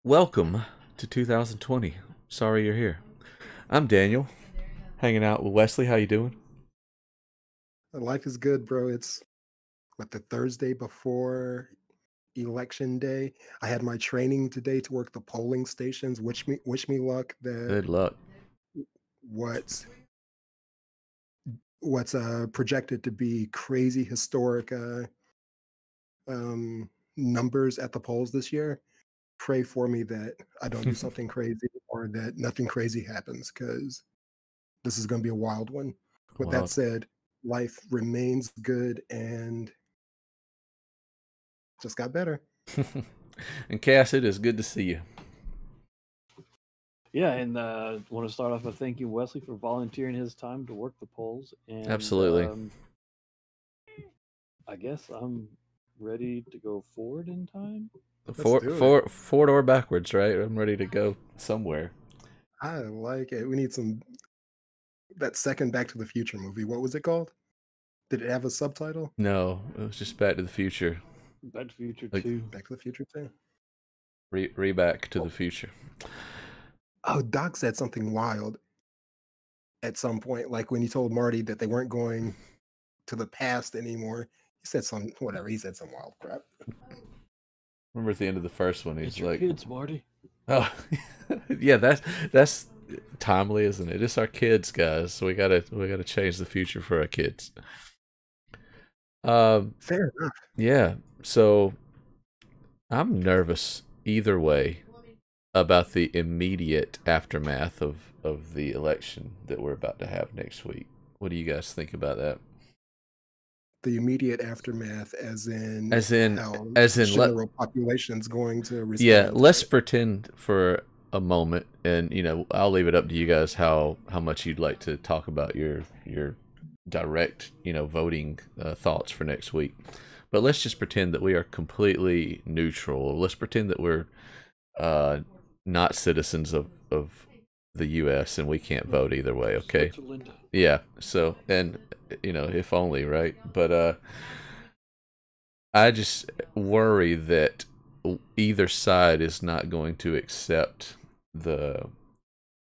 Welcome to 2020. Sorry you're here. I'm Daniel, hanging out with Wesley. How you doing? Life is good, bro. It's the Thursday before election day. I had my training today to work the polling stations. Wish me luck. That Good luck. what's what's projected to be crazy historic numbers at the polls this year. Pray for me that I don't do something crazy or that nothing crazy happens because this is going to be a wild one. With that Well, said, life remains good and just got better. and Cass, it is good to see you. Yeah, and want to start off by thanking Wesley for volunteering his time to work the polls. And Absolutely. I guess I'm ready to go forward in time. Let's Four, do it. four, forward or backwards, right? I'm ready to go somewhere. I like it. We need some that second Back to the Future movie. What was it called? Did it have a subtitle? No, it was just Back to the Future. Back to the Future Like 2. Back to the Future too. Back to the Future. Oh, Doc said something wild at some point, like when he told Marty that they weren't going to the past anymore. He said some whatever. He said some wild crap. Remember at the end of the first one, It's he's your like, kids, Marty. "Oh, yeah, that's timely, isn't it? It's our kids, guys. So we gotta change the future for our kids." Um, Fair enough. yeah. So I'm nervous either way about the immediate aftermath of the election that we're about to have next week. What do you guys think about that? The immediate aftermath, as in As in, how as the in, let general population's going to yeah, respond to let's it. pretend for a moment, and I'll leave it up to you guys how much you'd like to talk about your direct voting thoughts for next week. But let's just pretend that we are completely neutral. Let's pretend that we're uh, not citizens of the U.S. and we can't vote either way. Okay. Switzerland. Yeah. So, and if only, right? But I just worry that either side is not going to accept the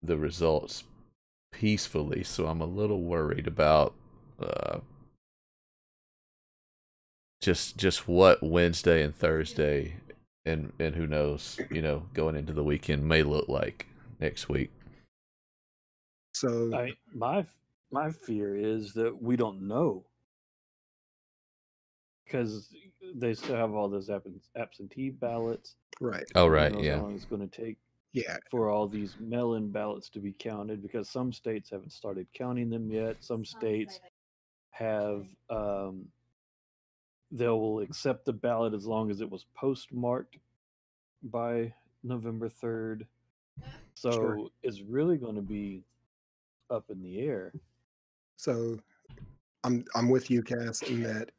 the results peacefully. So I'm a little worried about uh, just what Wednesday and Thursday and who knows, going into the weekend may look like next week. So My fear is that we don't know because they still have all those absentee ballots. right. Oh Who right, knows how yeah. long it's going to take Yeah. for all these mail-in ballots to be counted? Because some states haven't started counting them yet. Some states have they will accept the ballot as long as it was postmarked by November 3rd. Sure. So it's really going to be up in the air. So I'm with you, Cass, in that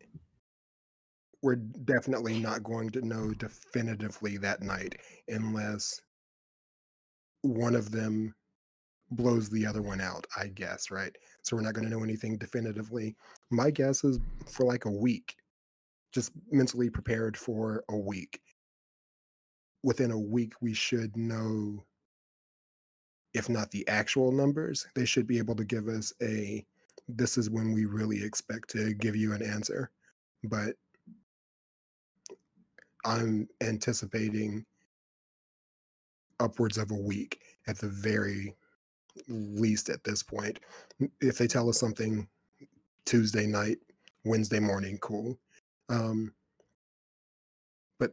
we're definitely not going to know definitively that night unless one of them blows the other one out, I guess, right? So we're not going to know anything definitively. My guess is for like a week, just mentally prepared for a week. Within a week, we should know, if not the actual numbers, they should be able to give us this is when we really expect to give you an answer. But I'm anticipating upwards of a week at the very least at this point. If they tell us something Tuesday night, Wednesday morning, cool. Um, but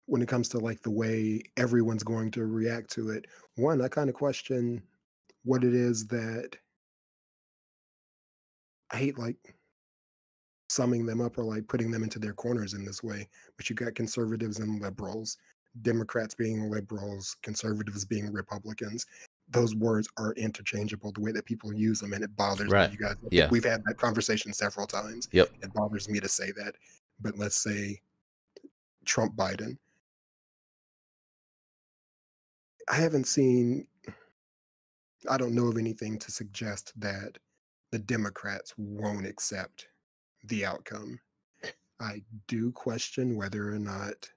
when it comes to like the way everyone's going to react to it, one, I kind of question what it is that I hate like summing them up or like putting them into their corners in this way. But you got conservatives and liberals, Democrats being liberals, conservatives being Republicans. Those words are interchangeable the way that people use them, and it bothers me. Right. You guys, I think Yeah. we've had that conversation several times. Yep. It bothers me to say that. But let's say Trump Biden. I haven't seen, I don't know of anything to suggest that the Democrats won't accept the outcome. I do question whether or not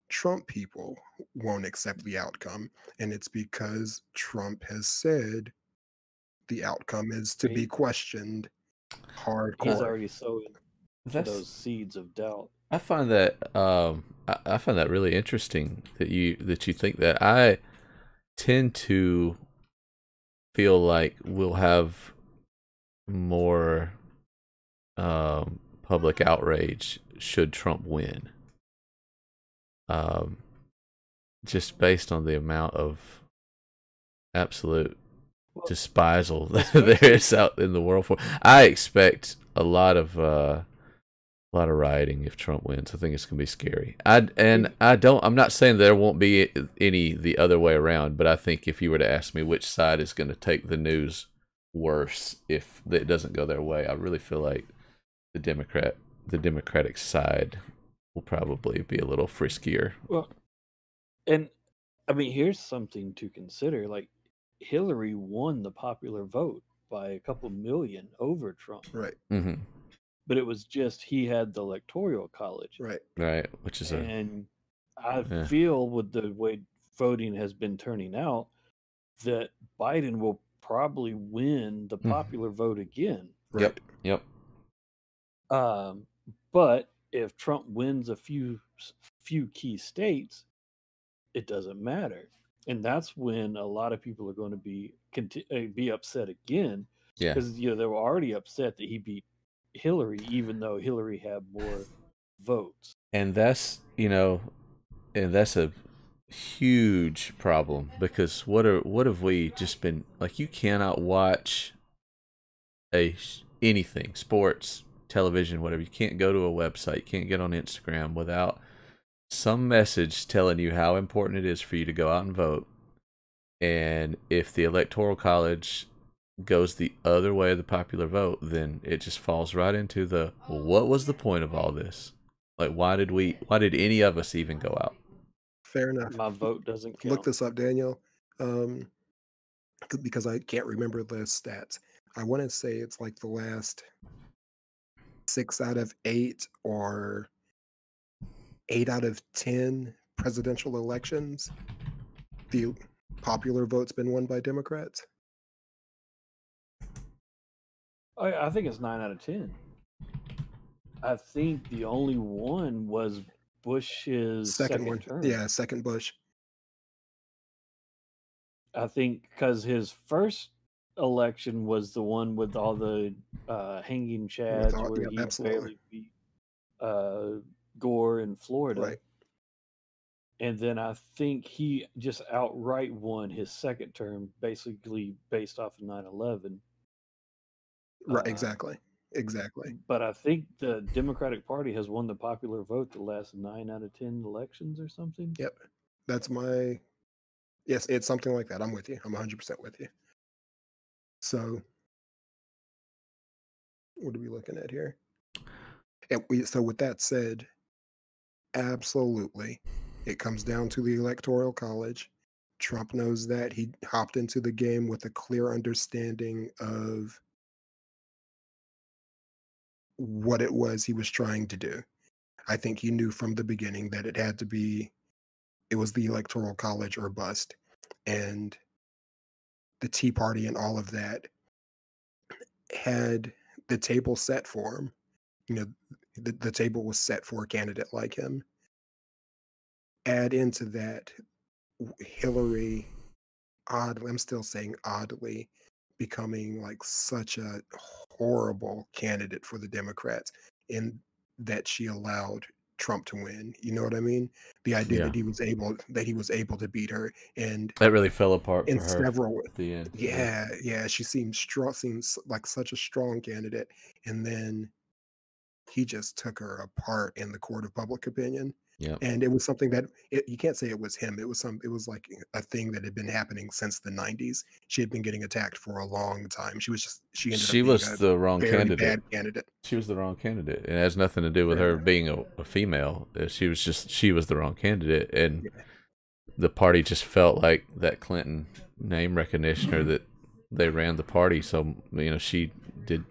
Trump people won't accept the outcome, and it's because Trump has said the outcome is to be He, questioned he's hardcore. already sowing That's those seeds of doubt. I find that I find that really interesting that you think that. I tend to feel like we'll have more public outrage should Trump win. Um, just based on the amount of absolute Well, despisal that there especially is out in the world for. I expect a lot of rioting if Trump wins. I think it's gonna be scary. I'm not saying there won't be any the other way around, but I think if you were to ask me which side is going to take the news worse if it doesn't go their way, I really feel like the Democratic side will probably be a little friskier. well, and I mean, here's something to consider. Like, Hillary won the popular vote by a couple million over Trump, Right, Mm-hmm. but it was just he had the electoral college. right. Right, which is And I yeah. feel with the way voting has been turning out that Biden will probably win the popular vote again. Yep. Yep. But if Trump wins a few key states, it doesn't matter, and that's when a lot of people are going to be upset again, Yeah. because they were already upset that he beat Hillary, even though Hillary had more votes. And that's a huge problem because what have we just been like? You cannot watch anything, sports, television, whatever. You can't go to a website, you can't get on Instagram without some message telling you how important it is for you to go out and vote. And if the electoral college goes the other way of the popular vote, then it just falls right into the, well, what was the point of all this? Like, why did any of us even go out? Fair enough. My vote doesn't count. Look this up, Daniel, because I can't remember the stats. I want to say it's like the last 6 out of 8 or 8 out of 10 presidential elections, the popular vote's been won by Democrats. I think it's 9 out of 10. I think the only one was Bush's Second one, term. yeah, second Bush. I think because his first election was the one with all the hanging chads, where Yep, he absolutely. barely beat Gore in Florida. Right. And then I think he just outright won his second term, basically based off of 9/11. Right, exactly. But I think the Democratic Party has won the popular vote the last 9 out of 10 elections or something. Yep. That's yes, it's something like that. I'm with you. I'm 100% with you. So, what are we looking at here? So with that said, absolutely, it comes down to the Electoral College. Trump knows that. He hopped into the game with a clear understanding of what it was he was trying to do. I think he knew from the beginning that it was the Electoral College or bust. And the Tea Party and all of that had the table set for him. The table was set for a candidate like him. Add into that Hillary, I'm still saying oddly, becoming like such a horrible candidate for the Democrats in that she allowed Trump to win. You know what I mean? The idea Yeah. that he was able to beat her, and That really fell apart in for her several at the end. yeah, she seems like such a strong candidate, and then he just took her apart in the court of public opinion. Yep. And it was something that you can't say it was him. It was like a thing that had been happening since the 90s. She had been getting attacked for a long time. She ended up being was a the wrong very candidate. bad candidate. She was the wrong candidate. It has nothing to do with Fair her enough. being a female. She was the wrong candidate, and Yeah. the party just felt like that Clinton name recognition, or that they ran the party. So she did.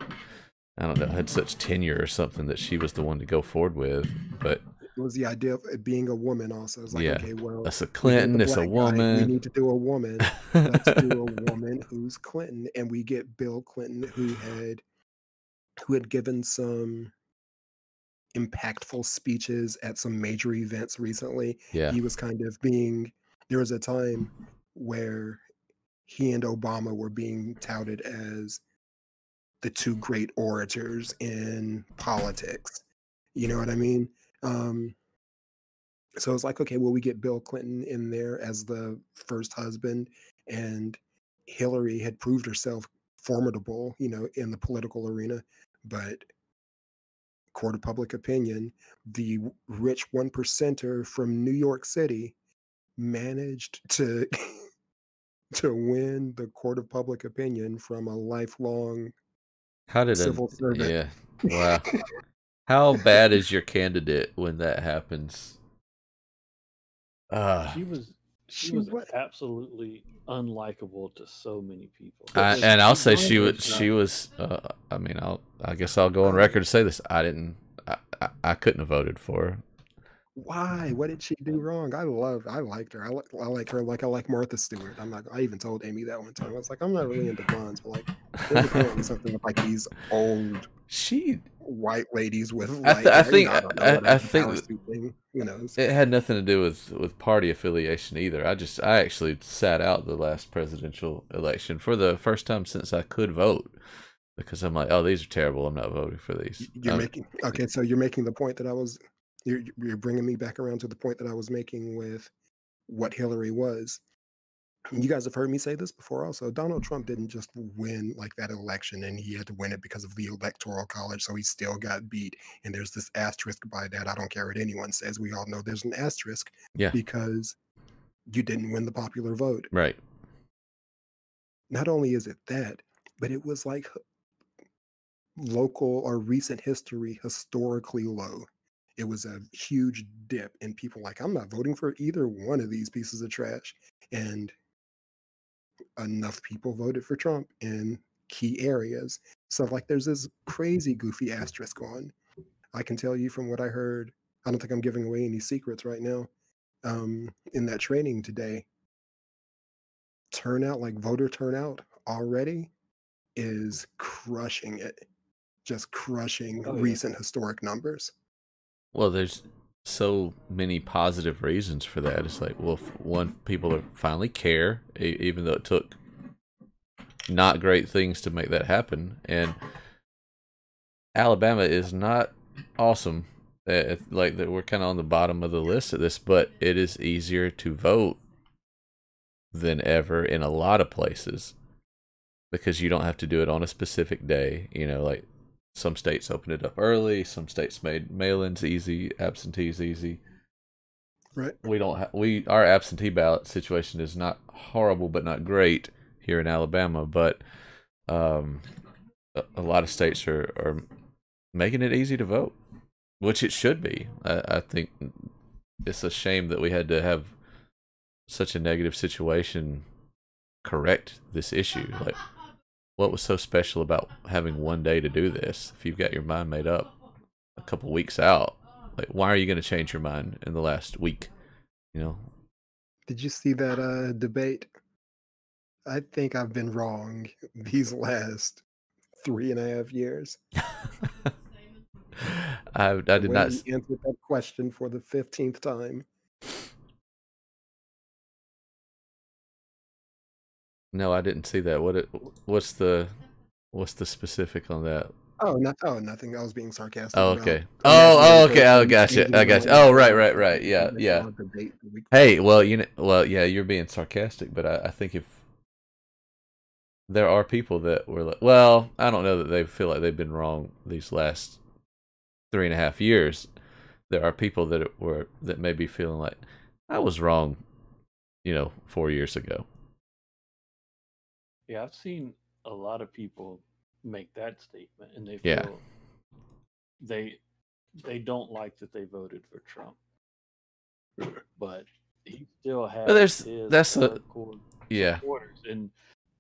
I don't know, had such tenure or something that she was the one to go forward with. But it was the idea of it being a woman also. It's like, Yeah. okay, well, That's a we did Clinton, the it's a black guy. We woman. need to do a woman. Let's do a woman who's Clinton. And we get Bill Clinton, who had given some impactful speeches at some major events recently. Yeah. He was kind of there was a time where he and Obama were being touted as the two great orators in politics. You know what I mean? So it's like, okay, well, we get Bill Clinton in there as the first husband, and Hillary had proved herself formidable, in the political arena. But court of public opinion, the rich one percenter from New York City managed to to win the court of public opinion from a lifelong How did civil servant. yeah. Wow. How bad is your candidate when that happens? She was absolutely unlikable to so many people. And I'll say she was was. I mean, I guess I'll go on record to say this. I couldn't have voted for her. Why? What did she do wrong? I liked her. I like her like I like Martha Stewart. I even told Amy that one time. I was like, I'm not really into blondes, but like, there's apparently something with like these old white ladies with light hair. I think who knows? It had nothing to do with party affiliation either. I actually sat out the last presidential election for the first time since I could vote, because I'm like, oh, these are terrible. I'm not voting for these. So you're making the point that you're bringing me back around to the point that I was making with what Hillary was. You guys have heard me say this before also. Donald Trump didn't just win like that election and he had to win it because of the electoral college, so he still got beat. And there's this asterisk by that. I don't care what anyone says. We all know there's an asterisk because you didn't win the popular vote. Right. Not only is it that, but it was like local or recent history historically low. It was a huge dip, and people like, I'm not voting for either one of these pieces of trash. And enough people voted for Trump in key areas. So like there's this crazy goofy asterisk on. I can tell you from what I heard, I don't think I'm giving away any secrets right now. In that training today, voter turnout already is crushing it. Just crushing recent historic numbers. Well, there's so many positive reasons for that. It's like, well, one, people are finally care, even though it took not great things to make that happen. And Alabama is not awesome. Like that, we're kind of on the bottom of the list of this, but it is easier to vote than ever in a lot of places because you don't have to do it on a specific day. Like some states opened it up early, some states made mail-ins easy, absentees easy. Right. Our absentee ballot situation is not horrible, but not great here in Alabama. But a lot of states are making it easy to vote, which it should be. I think it's a shame that we had to have such a negative situation correct this issue. Like, what was so special about having one day to do this? If you've got your mind made up a couple weeks out, like, why are you going to change your mind in the last week? Did you see that debate? I think I've been wrong these last 3.5 years. I did not answer that question for the 15th time. No, I didn't see that. What's the specific on that? Nothing. I was being sarcastic. Oh, okay. Okay. I gotcha. Oh, right. Yeah. Hey, well, yeah, you're being sarcastic, but I think if there are people that were like, well, I don't know that they feel like they've been wrong these last 3.5 years. There are people that may be feeling like I was wrong, 4 years ago. Yeah, I've seen a lot of people make that statement, and they feel they don't like that they voted for Trump, but he still has his hardcore supporters. And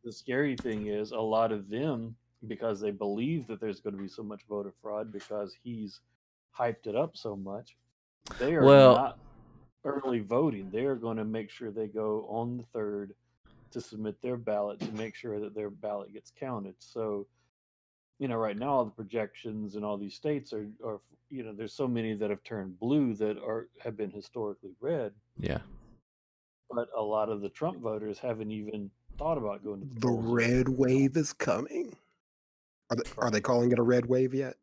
the scary thing is, a lot of them, because they believe that there's going to be so much voter fraud because he's hyped it up so much, They are not early voting. They are going to make sure they go on the 3rd to submit their ballot to make sure that their ballot gets counted. So, right now all the projections in all these states are there's so many that have turned blue that have been historically red. Yeah. But a lot of the Trump voters haven't even thought about going to the polls. The red wave is coming. Are they calling it a red wave yet?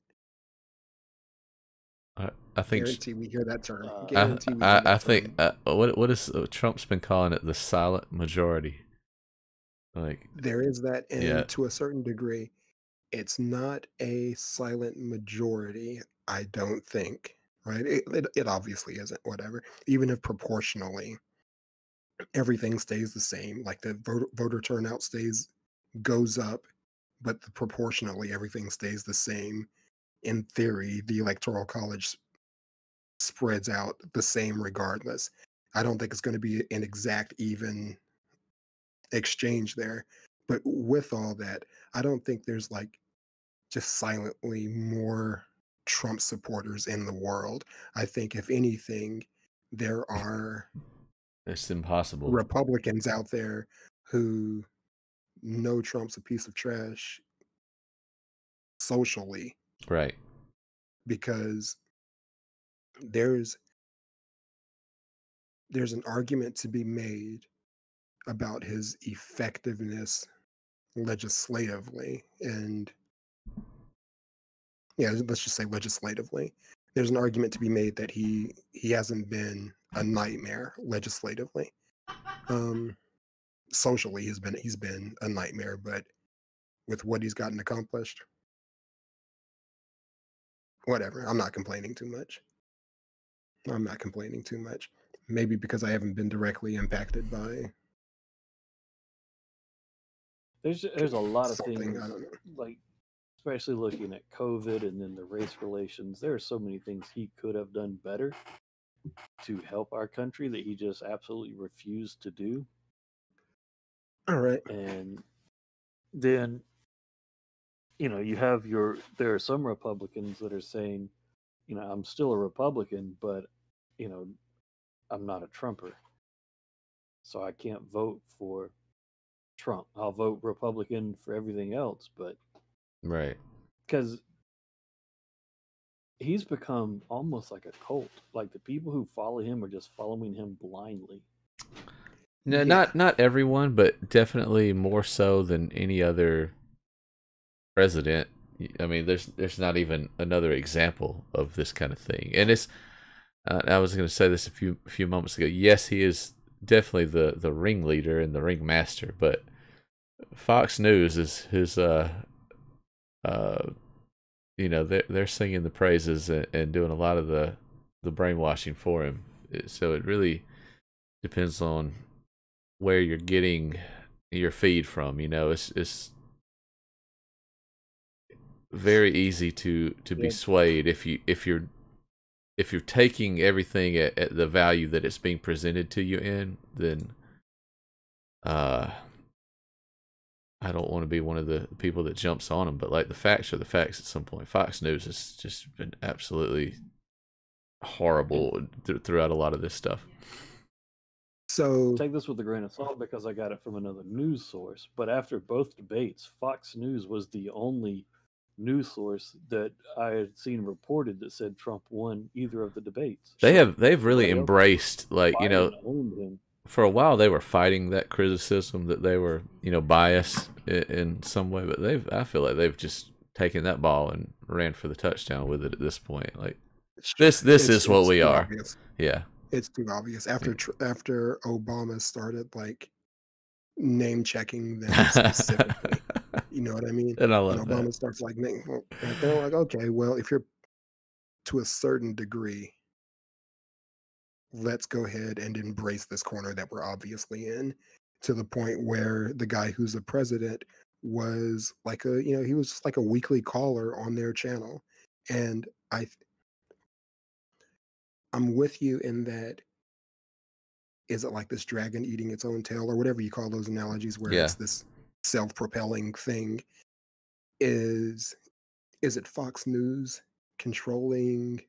I think guarantee we hear that term. I think what is Trump's been calling it, the silent majority. Like, there is that, and to a certain degree, it's not a silent majority. I don't think, right? It obviously isn't. Whatever, even if proportionally everything stays the same, like the voter turnout goes up, but proportionally everything stays the same. In theory, the Electoral College spreads out the same regardless. I don't think it's going to be an exact even exchange there. But with all that, I don't think there's like just silently more Trump supporters in the world. I think if anything, there are it's impossible Republicans out there who know Trump's a piece of trash socially. Right. Because there's an argument to be made about his effectiveness legislatively, and let's just say legislatively. There's an argument to be made that he hasn't been a nightmare legislatively. Socially, he's been a nightmare, but with what he's gotten accomplished, whatever. I'm not complaining too much. Maybe because I haven't been directly impacted by. There's a lot of things, like especially looking at COVID and then the race relations. There are so many things he could have done better to help our country that he just absolutely refused to do. All right. And then, there are some Republicans that are saying, I'm still a Republican, but, I'm not a Trumper. So I can't vote for Trump. I'll vote Republican for everything else, but. Right. Because he's become almost like a cult. Like the people who follow him are just following him blindly. No, not everyone, but definitely more so than any other president. I mean, there's not even another example of this kind of thing. And it's I was going to say this a few moments ago. Yes, he is definitely the ringleader and the ringmaster, but Fox News is his they're singing the praises and doing a lot of the brainwashing for him. So it really depends on where you're getting your feed from. It's very easy to be swayed if you're taking everything at the value that it's being presented to you in. Then I don't want to be one of the people that jumps on them, but like the facts are the facts at some point. Fox News has just been absolutely horrible throughout a lot of this stuff. So take this with a grain of salt because I got it from another news source. But after both debates, Fox News was the only news source that I had seen reported that said Trump won either of the debates. They've really embraced, like, owned him. For a while they were fighting that criticism that they were, biased in some way, but I feel like they've just taken that ball and ran for the touchdown with it at this point. Like this is what we are. Obvious. Yeah. It's too obvious. After Obama started like name checking them specifically, you know what I mean? And I love Obama that. starts like they're like, okay, well, if you're to a certain degree, let's go ahead and embrace this corner that we're obviously in, to the point where the guy who's the president was like he was just like a weekly caller on their channel. And I'm with you in that. Is it like this dragon eating its own tail, or whatever you call those analogies, where it's this self-propelling thing? Is it Fox News controlling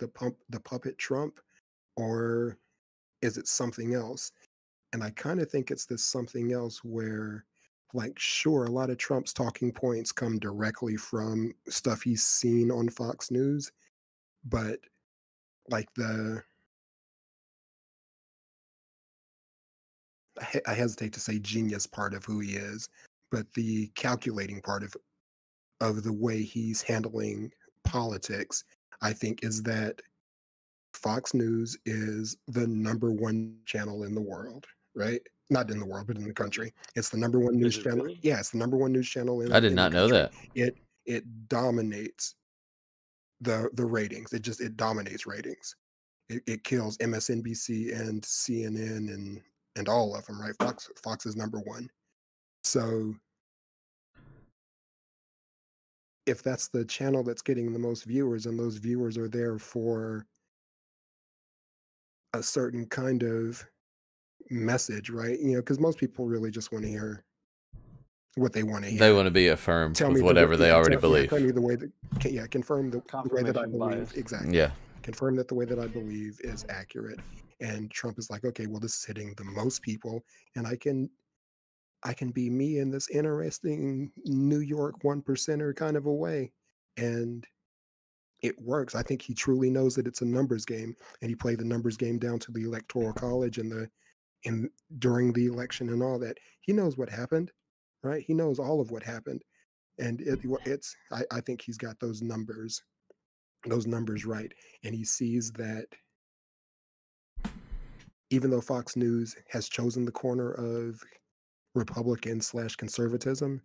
the puppet Trump, or is it something else? And I kind of think it's this something else where, like, sure, a lot of Trump's talking points come directly from stuff he's seen on Fox News, but like I hesitate to say genius part of who he is, but the calculating part of the way he's handling politics, I think, is that Fox News is the number one channel in the world, right? Not in the world, but in the country. It's the number one news channel. Really? Yeah, it's the number one news channel in I did in not the know country. that. It dominates the ratings. It dominates ratings. It kills MSNBC and CNN and all of them, right? Fox is number one. So if that's the channel that's getting the most viewers, and those viewers are there for a certain kind of message, right? You know, because most people really just want to hear what they want to hear. They want to be affirmed with whatever they already believe. Tell me the way that, confirm the way that I believe. Bias. Exactly. Yeah. Confirm that the way that I believe is accurate. And Trump is like, okay, well, this is hitting the most people, and I can be me in this interesting New York 1%er kind of a way. And it works. I think he truly knows that it's a numbers game, and he played the numbers game down to the electoral college and during the election and all that. He knows what happened, right? He knows all of what happened. And I think he's got those numbers right. And he sees that even though Fox News has chosen the corner of Republican/conservatism,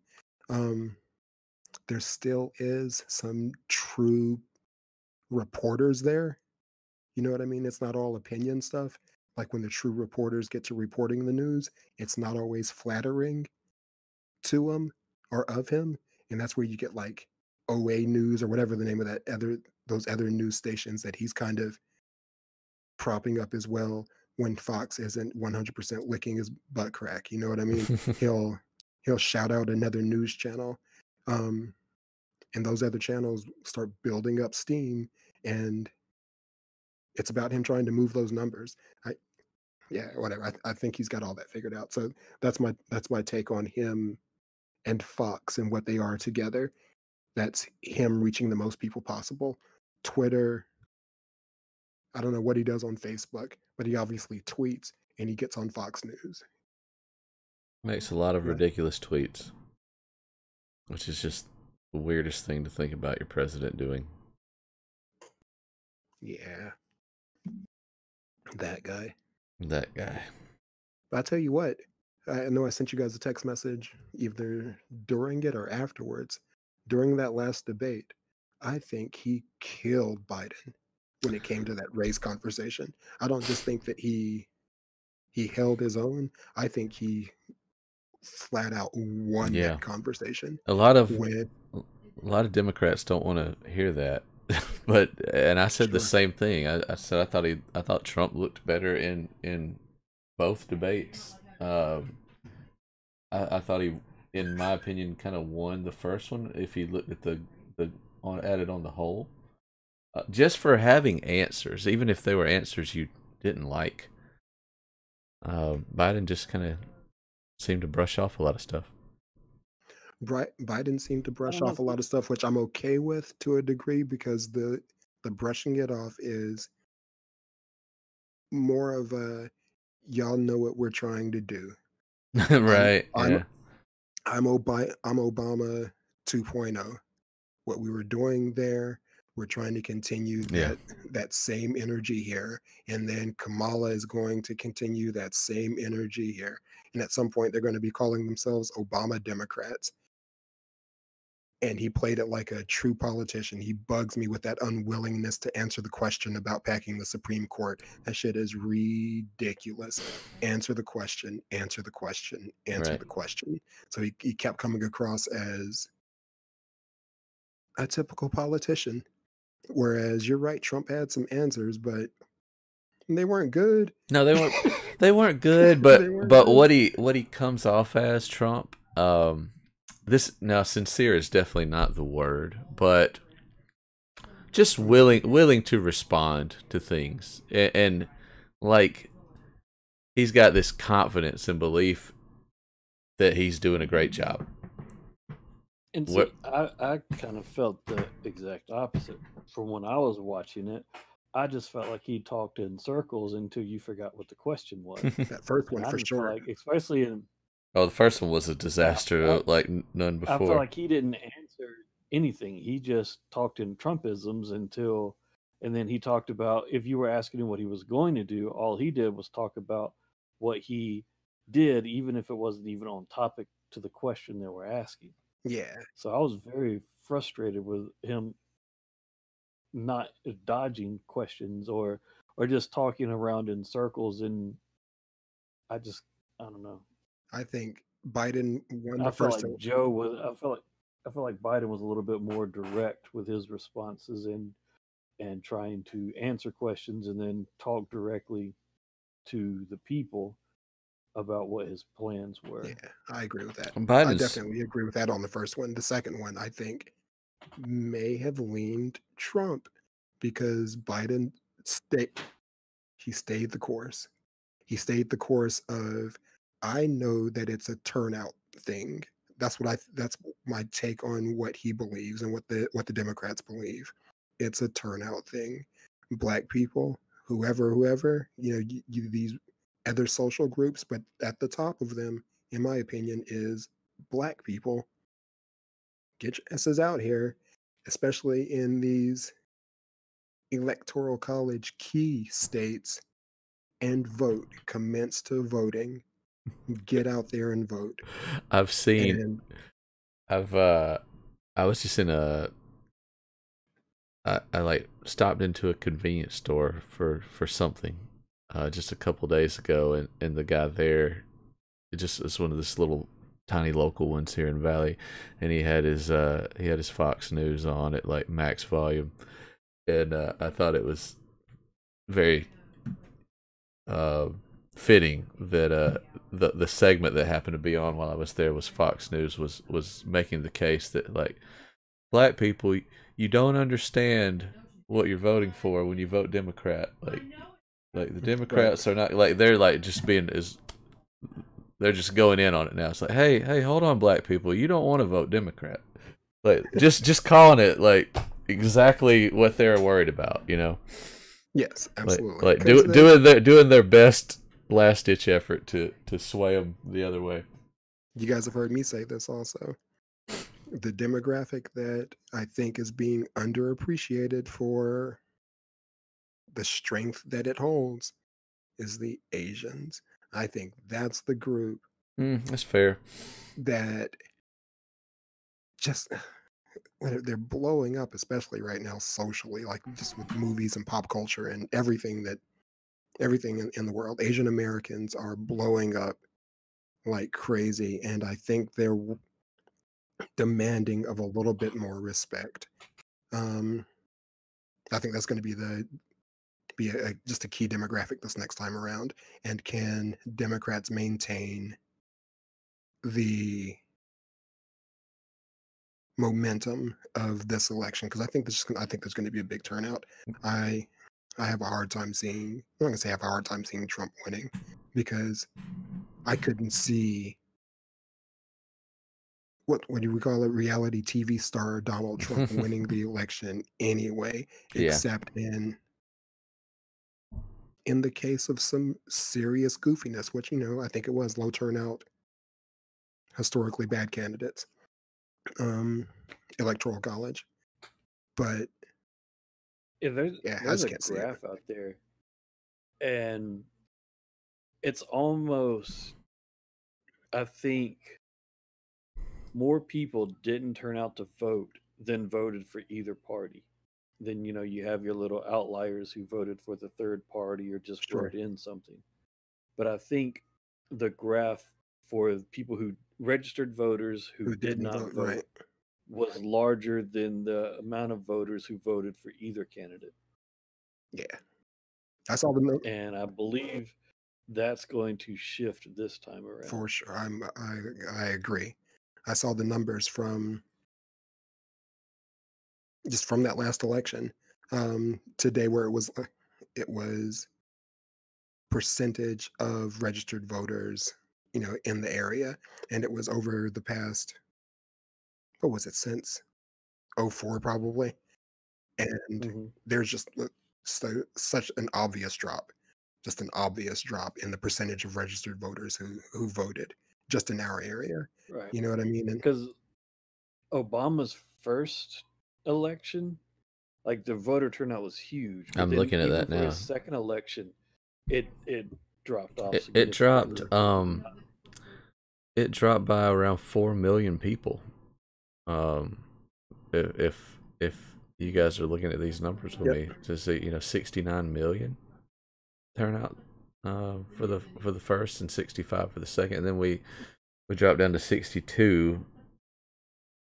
there still is some true reporters there. You know what I mean? It's not all opinion stuff. Like when the true reporters get to reporting the news, it's not always flattering to him or of him. And that's where you get like OA News or whatever the name of those other news stations that he's kind of propping up as well, when Fox isn't 100% licking his butt crack. You know what I mean? he'll shout out another news channel. And those other channels start building up steam, and it's about him trying to move those numbers. Whatever. I think he's got all that figured out. So that's my take on him and Fox and what they are together. That's him reaching the most people possible. Twitter, I don't know what he does on Facebook, but he obviously tweets, and he gets on Fox News. Makes a lot of ridiculous tweets, which is just the weirdest thing to think about your president doing. Yeah. That guy. That guy. But I tell you what, I know I sent you guys a text message either during it or afterwards. During that last debate, I think he killed Biden when it came to that race conversation. I don't just think that he held his own. I think he flat out won that conversation. A lot of Democrats don't want to hear that. And I said the same thing. I said I thought Trump looked better in both debates. I thought he, in my opinion, kind of won the first one if you looked at at it on the whole. Just for having answers, even if they were answers you didn't like. Biden just kind of seemed to brush off a lot of stuff. Biden seemed to brush off a lot of stuff, which I'm okay with to a degree, because the brushing it off is more of a, y'all know what we're trying to do. Right. I'm Obama 2.0. What we were doing there, we're trying to continue that same energy here. And then Kamala is going to continue that same energy here. And at some point, they're going to be calling themselves Obama Democrats. And he played it like a true politician. He bugs me with that unwillingness to answer the question about packing the Supreme Court. That shit is ridiculous. Answer the question, answer the question, answer the question. So he kept coming across as a typical politician. Whereas you're right, Trump had some answers, but they weren't good. No, they weren't. They weren't good. But what he comes off as, Trump. This now, sincere is definitely not the word, but just willing to respond to things, and like he's got this confidence and belief that he's doing a great job. And see, I kind of felt the exact opposite. From when I was watching it, I just felt like he talked in circles until you forgot what the question was. That first one, for sure. Like, especially in... Oh, the first one was a disaster, like none before. I felt like he didn't answer anything. He just talked in Trumpisms and then he talked about, if you were asking him what he was going to do, all he did was talk about what he did, even if it wasn't even on topic to the question they were asking. Yeah. So I was very frustrated with him not dodging questions or just talking around in circles, and I don't know. I think Biden won the I felt first. like Joe was. I felt like Biden was a little bit more direct with his responses and trying to answer questions and then talk directly to the people about what his plans were. Yeah, I agree with that. I definitely agree with that on the first one. The second one, I think, may have leaned Trump because Biden stayed the course. He stayed the course of, I know that it's a turnout thing. That's my take on what he believes and what the Democrats believe. It's a turnout thing. Black people, whoever, these other social groups, but at the top of them, in my opinion, is Black people. Get your asses out here, especially in these electoral college key states, and vote. Commence to voting. Get out there and vote. I've seen. I was just in I like stopped into a convenience store for something just a couple days ago, and the guy there, it's one of this little tiny local ones here in Valley, and he had his Fox News on at like max volume, and I thought it was very fitting that the segment that happened to be on while I was there was Fox News was making the case that, like, Black people, you don't understand what you're voting for when you vote Democrat. Like the Democrats are not, like, they're like just being they're just going in on it now. It's like, hey, hold on, Black people, you don't want to vote Democrat. Like just calling it like exactly what they're worried about, you know? Yes, absolutely. Like doing their best last ditch effort to sway them the other way. You guys have heard me say this also. The demographic that I think is being underappreciated for the strength that it holds is the Asians. I think that's the group. That's fair. That just, they're blowing up, especially right now socially, like just with movies and pop culture and everything in the world. Asian Americans are blowing up like crazy, and I think they're demanding of a little bit more respect. I think that's going to be just a key demographic this next time around. And can Democrats maintain the momentum of this election? Because I think there's going to be a big turnout. I have a hard time seeing. I'm not going to say I have a hard time seeing Trump winning, because I couldn't see what do we call it, reality TV star Donald Trump winning the election anyway, except in the case of some serious goofiness, which, I think it was low turnout, historically bad candidates, electoral college. But there's a graph out there, and it's almost, I think, more people didn't turn out to vote than voted for either party. Then, you have your little outliers who voted for the third party or just wrote in something. But I think the graph for people who registered voters who did not vote was larger than the amount of voters who voted for either candidate. Yeah. I saw the and I believe that's going to shift this time around. For sure. I agree. I saw the numbers from that last election. today where it was percentage of registered voters, in the area, and it was over the past, what was it, since '04 probably, and there's just such an obvious drop, in the percentage of registered voters who voted just in our area. Right. You know what I mean? Because Obama's first election, like the voter turnout was huge. I'm looking at that now. For his second election, it dropped off. It dropped. It dropped by around 4 million people. If you guys are looking at these numbers with me, to see 69 million turnout for the first and 65 for the second, and then we dropped down to 62.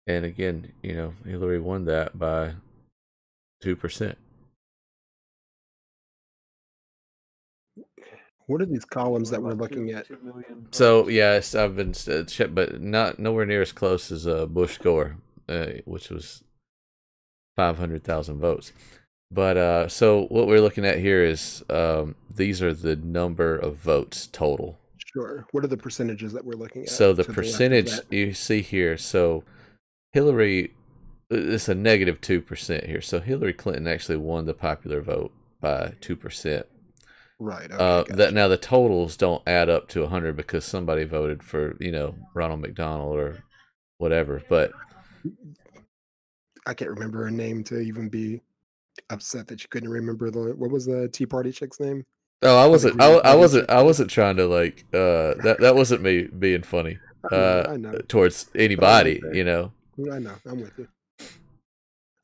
And again, Hillary won that by 2%. What are these columns that we're looking at? So yes, I've been checked, but nowhere near as close as Bush Gore, which was 500,000 votes. But so what we're looking at here is these are the number of votes total. Sure. What are the percentages that we're looking at? So the percentage you see here, so Hillary, it's a negative 2% here. So Hillary Clinton actually won the popular vote by 2%. Right. Okay, that now the totals don't add up to 100 because somebody voted for Ronald McDonald or whatever. But I can't remember her name to even be upset that you couldn't remember what was the Tea Party chick's name? Oh, I wasn't trying to that wasn't me being funny I know. Towards anybody, I know, I'm with you.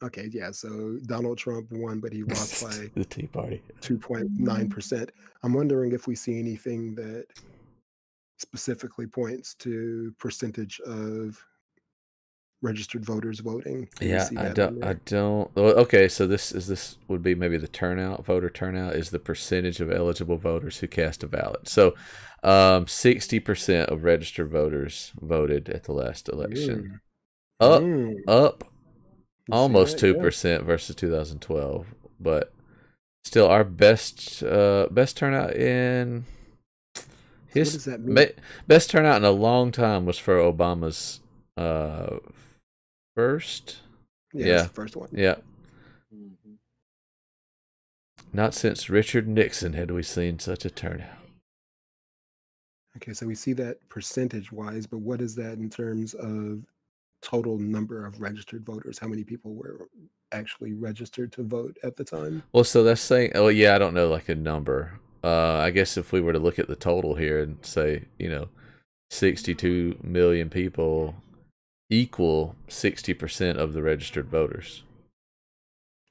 Okay, yeah, so Donald Trump won, but he lost by the Tea Party 2.9%. I'm wondering if we see anything that specifically points to percentage of registered voters voting. Yeah, I don't. Okay, so this would be maybe the voter turnout is the percentage of eligible voters who cast a ballot. So 60% of registered voters voted at the last election. Up almost 2% versus 2012, but still our best turnout in best turnout in a long time was for Obama's first. Yeah, the first one. Yeah. Not since Richard Nixon had we seen such a turnout. Okay, so we see that percentage-wise, but what is that in terms of total number of registered voters? How many people were actually registered to vote at the time? Well, so that's saying, I don't know like a number. I guess if we were to look at the total here and say, 62 million people equal 60% of the registered voters.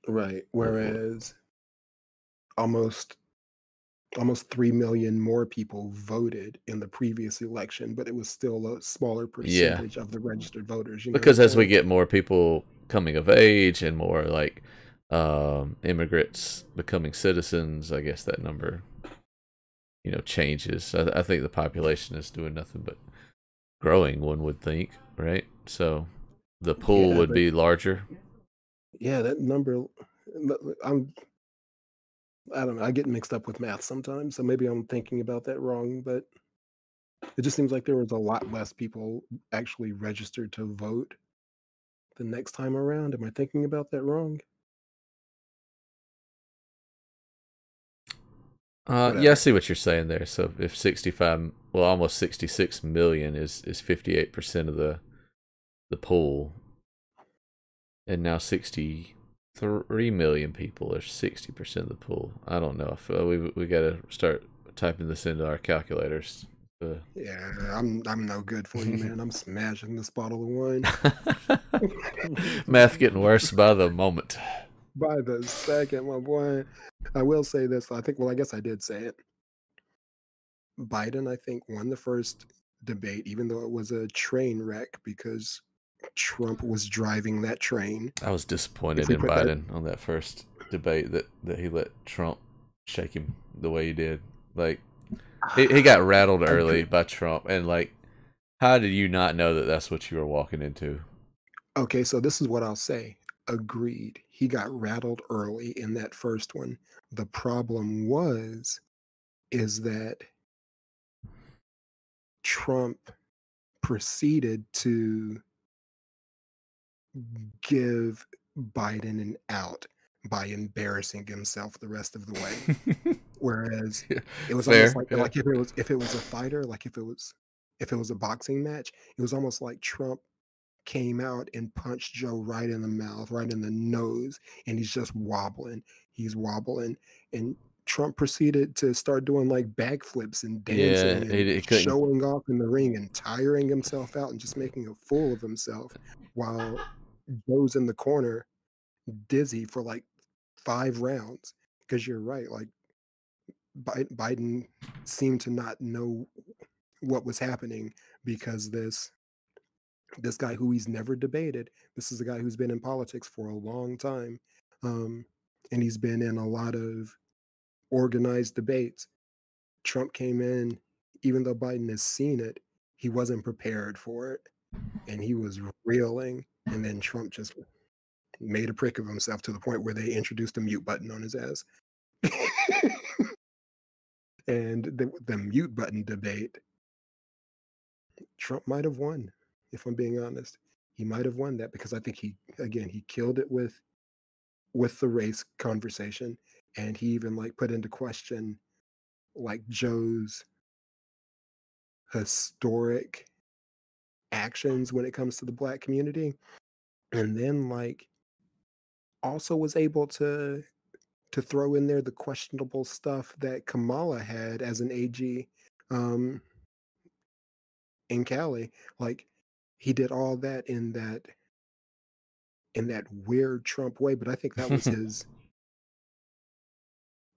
Right. Whereas almost 3 million more people voted in the previous election, but it was still a smaller percentage of the registered voters. Because as we get more people coming of age and more like immigrants becoming citizens, I guess that number, changes. I think the population is doing nothing but growing, one would think, right? So the pool would be larger. Yeah, that number, I don't know. I get mixed up with math sometimes, so maybe I'm thinking about that wrong, but it just seems like there was a lot less people actually registered to vote the next time around. Am I thinking about that wrong? Yeah, I see what you're saying there. So if 65, well, almost 66 million is 58% of the pool, and now 63 million people are 60% of the pool. I don't know if we got to start typing this into our calculators. Yeah, I'm no good for you, man. I'm smashing this bottle of wine. Math getting worse by the moment. By the second, my boy. I will say this. I guess I did say it. Biden, I think, won the first debate, even though it was a train wreck because Trump was driving that train. I was disappointed in Biden on that first debate that he let Trump shake him the way he did. Like, he got rattled early by Trump, and like, how did you not know that that's what you were walking into? Okay, so this is what I'll say. Agreed. He got rattled early in that first one. The problem is that Trump proceeded to give Biden an out by embarrassing himself the rest of the way. Whereas it was Fair, almost like if it was a fighter, like if it was a boxing match, it was almost like Trump came out and punched Joe right in the mouth, right in the nose, and he's just wobbling. He's wobbling, and Trump proceeded to start doing like backflips and dancing and he couldn't. showing off in the ring and tiring himself out and just making a fool of himself while Joe's in the corner dizzy for like 5 rounds. Because you're right, like Biden seemed to not know what was happening because this guy who he's never debated. This is a guy who's been in politics for a long time, and he's been in a lot of organized debates. Trump came in, even though Biden has seen it, he wasn't prepared for it, and he was reeling. And then Trump just made a prick of himself to the point where they introduced a mute button on his ass. And the mute button debate, Trump might have won, if I'm being honest. He might have won that because I think he killed it with the race conversation, and he even like put into question like Joe's historic actions when it comes to the Black community, and then like also was able to throw in there the questionable stuff that Kamala had as an AG in Cali. Like he did all that in that weird Trump way, but I think that was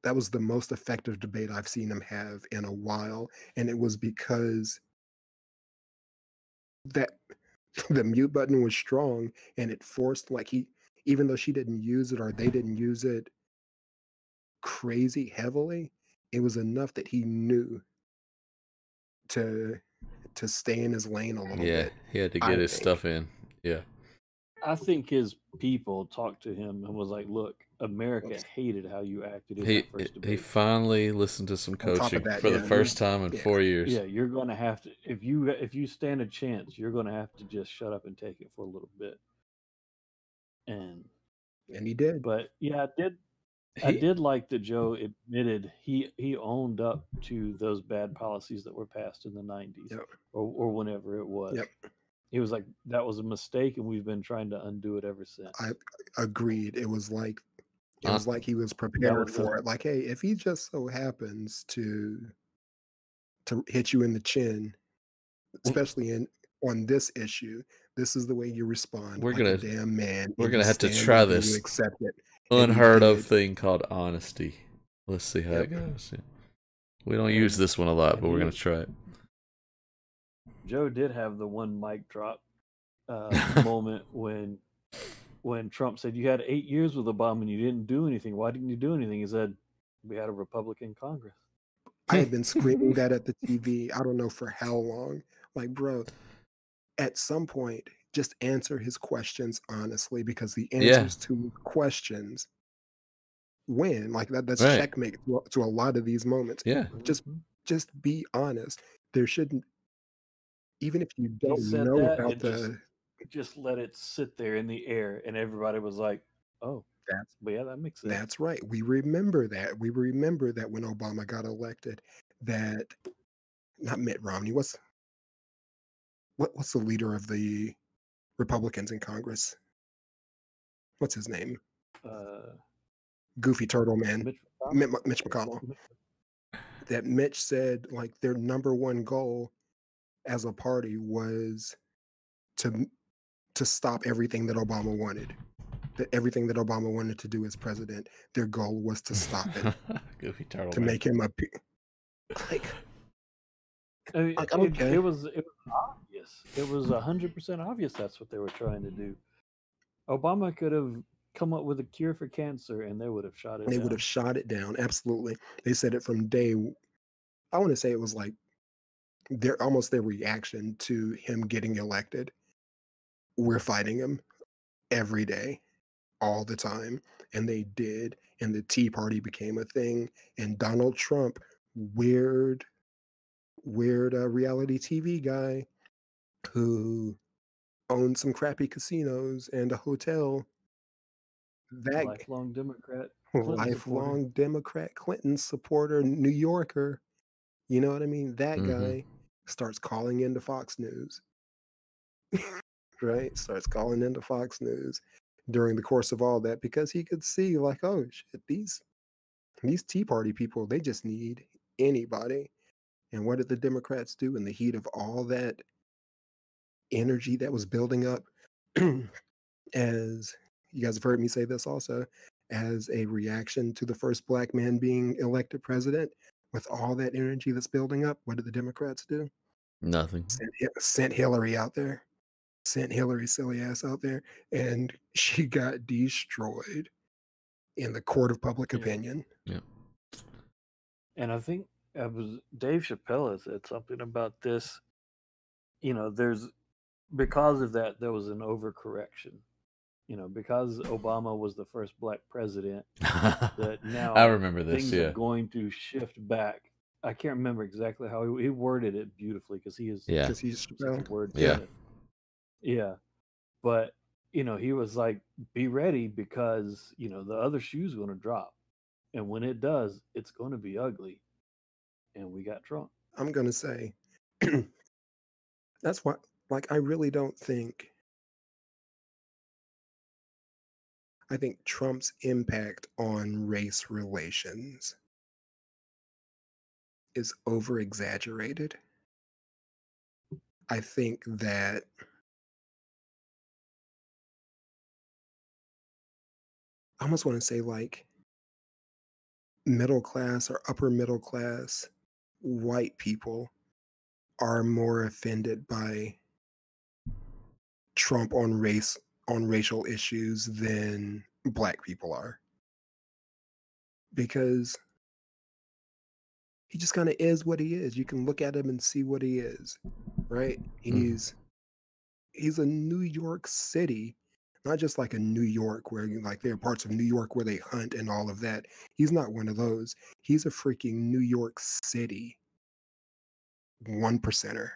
that was the most effective debate I've seen him have in a while, and it was because that the mute button was strong, and it forced like even though she didn't use it or they didn't use it crazy heavily, it was enough that he knew to stay in his lane a little bit. He had to get his stuff in. Yeah. I think his people talked to him and was like, "Look, America hated how you acted in that first debate." He finally listened to some coaching for the first time in 4 years. Yeah, you're going to have to if you stand a chance, you're going to have to just shut up and take it for a little bit. And he did. But yeah, I did like that Joe admitted he owned up to those bad policies that were passed in the 90s or whenever it was. Yep. He was like, that was a mistake, and we've been trying to undo it ever since. I agreed. It was like he was prepared for it. Like, hey, if he just so happens to hit you in the chin, especially on this issue, this is the way you respond. We're like gonna a damn man. We're gonna have to try this. You accept it. Unheard of thing called honesty. Let's see how it goes. Yeah. We don't use this one a lot, but we're gonna try it. Joe did have the one mic drop moment when Trump said, "You had 8 years with Obama and you didn't do anything. Why didn't you do anything?" He said, "We had a Republican Congress." I had been screaming that at the TV. I don't know for how long. Like, bro, at some point, just answer his questions honestly, because the answers to questions win. Like that's checkmate to a lot of these moments. Yeah. Just be honest. There shouldn't, even if you don't know about just let it sit there in the air, and everybody was like, "Oh, that makes sense." That's right. We remember that. We remember that when Obama got elected, that not Mitt Romney. What's the leader of the Republicans in Congress? What's his name? Goofy Turtle Man. Mitch McConnell. That Mitch said like their number one goal as a party was to stop everything that Obama wanted. That everything that Obama wanted to do as president, their goal was to stop it. Goofy Turtle to Man. make him it was obvious. It was 100% obvious that's what they were trying to do. Obama could have come up with a cure for cancer, and they would have shot it down. They would have shot it down. Absolutely. They said it from day. I want to say it was like their reaction to him getting elected. We're fighting him every day. all the time, and they did, and the Tea Party became a thing, and Donald Trump, weird reality TV guy who owned some crappy casinos and a hotel. That lifelong Democrat, lifelong Democrat, Clinton supporter, New Yorker. You know what I mean? That guy starts calling into Fox News. Right? Starts calling into Fox News during the course of all that because he could see, like, oh shit, these Tea Party people, they just need anybody. And what did the Democrats do in the heat of all that energy that was building up? As you guys have heard me say this also, as a reaction to the first black man being elected president, with all that energy that's building up, what did the Democrats do? Nothing. Sent Hillary out there. Sent Hillary's silly ass out there, and she got destroyed in the court of public opinion. Yeah. And I think it was Dave Chappelle said something about this. You know, because of that, there was an overcorrection. You know, because Obama was the first black president, that now I remember this. Things are going to shift back. I can't remember exactly how he worded it beautifully because he is because he's such a word. Yeah. But you know, he was like, "Be ready because you know the other shoe's going to drop, and when it does, it's going to be ugly." And we got Trump. I'm gonna say that's what. Like, I really don't think. I think Trump's impact on race relations is over exaggerated. I think that I almost want to say, like, middle class or upper middle class white people are more offended by Trump on racial issues than black people are. Because he just kind of is what he is. You can look at him and see what he is, right? He's a New York City, not just like a New York where like there are parts of New York where they hunt and all of that. He's not one of those. He's a freaking New York City 1%er.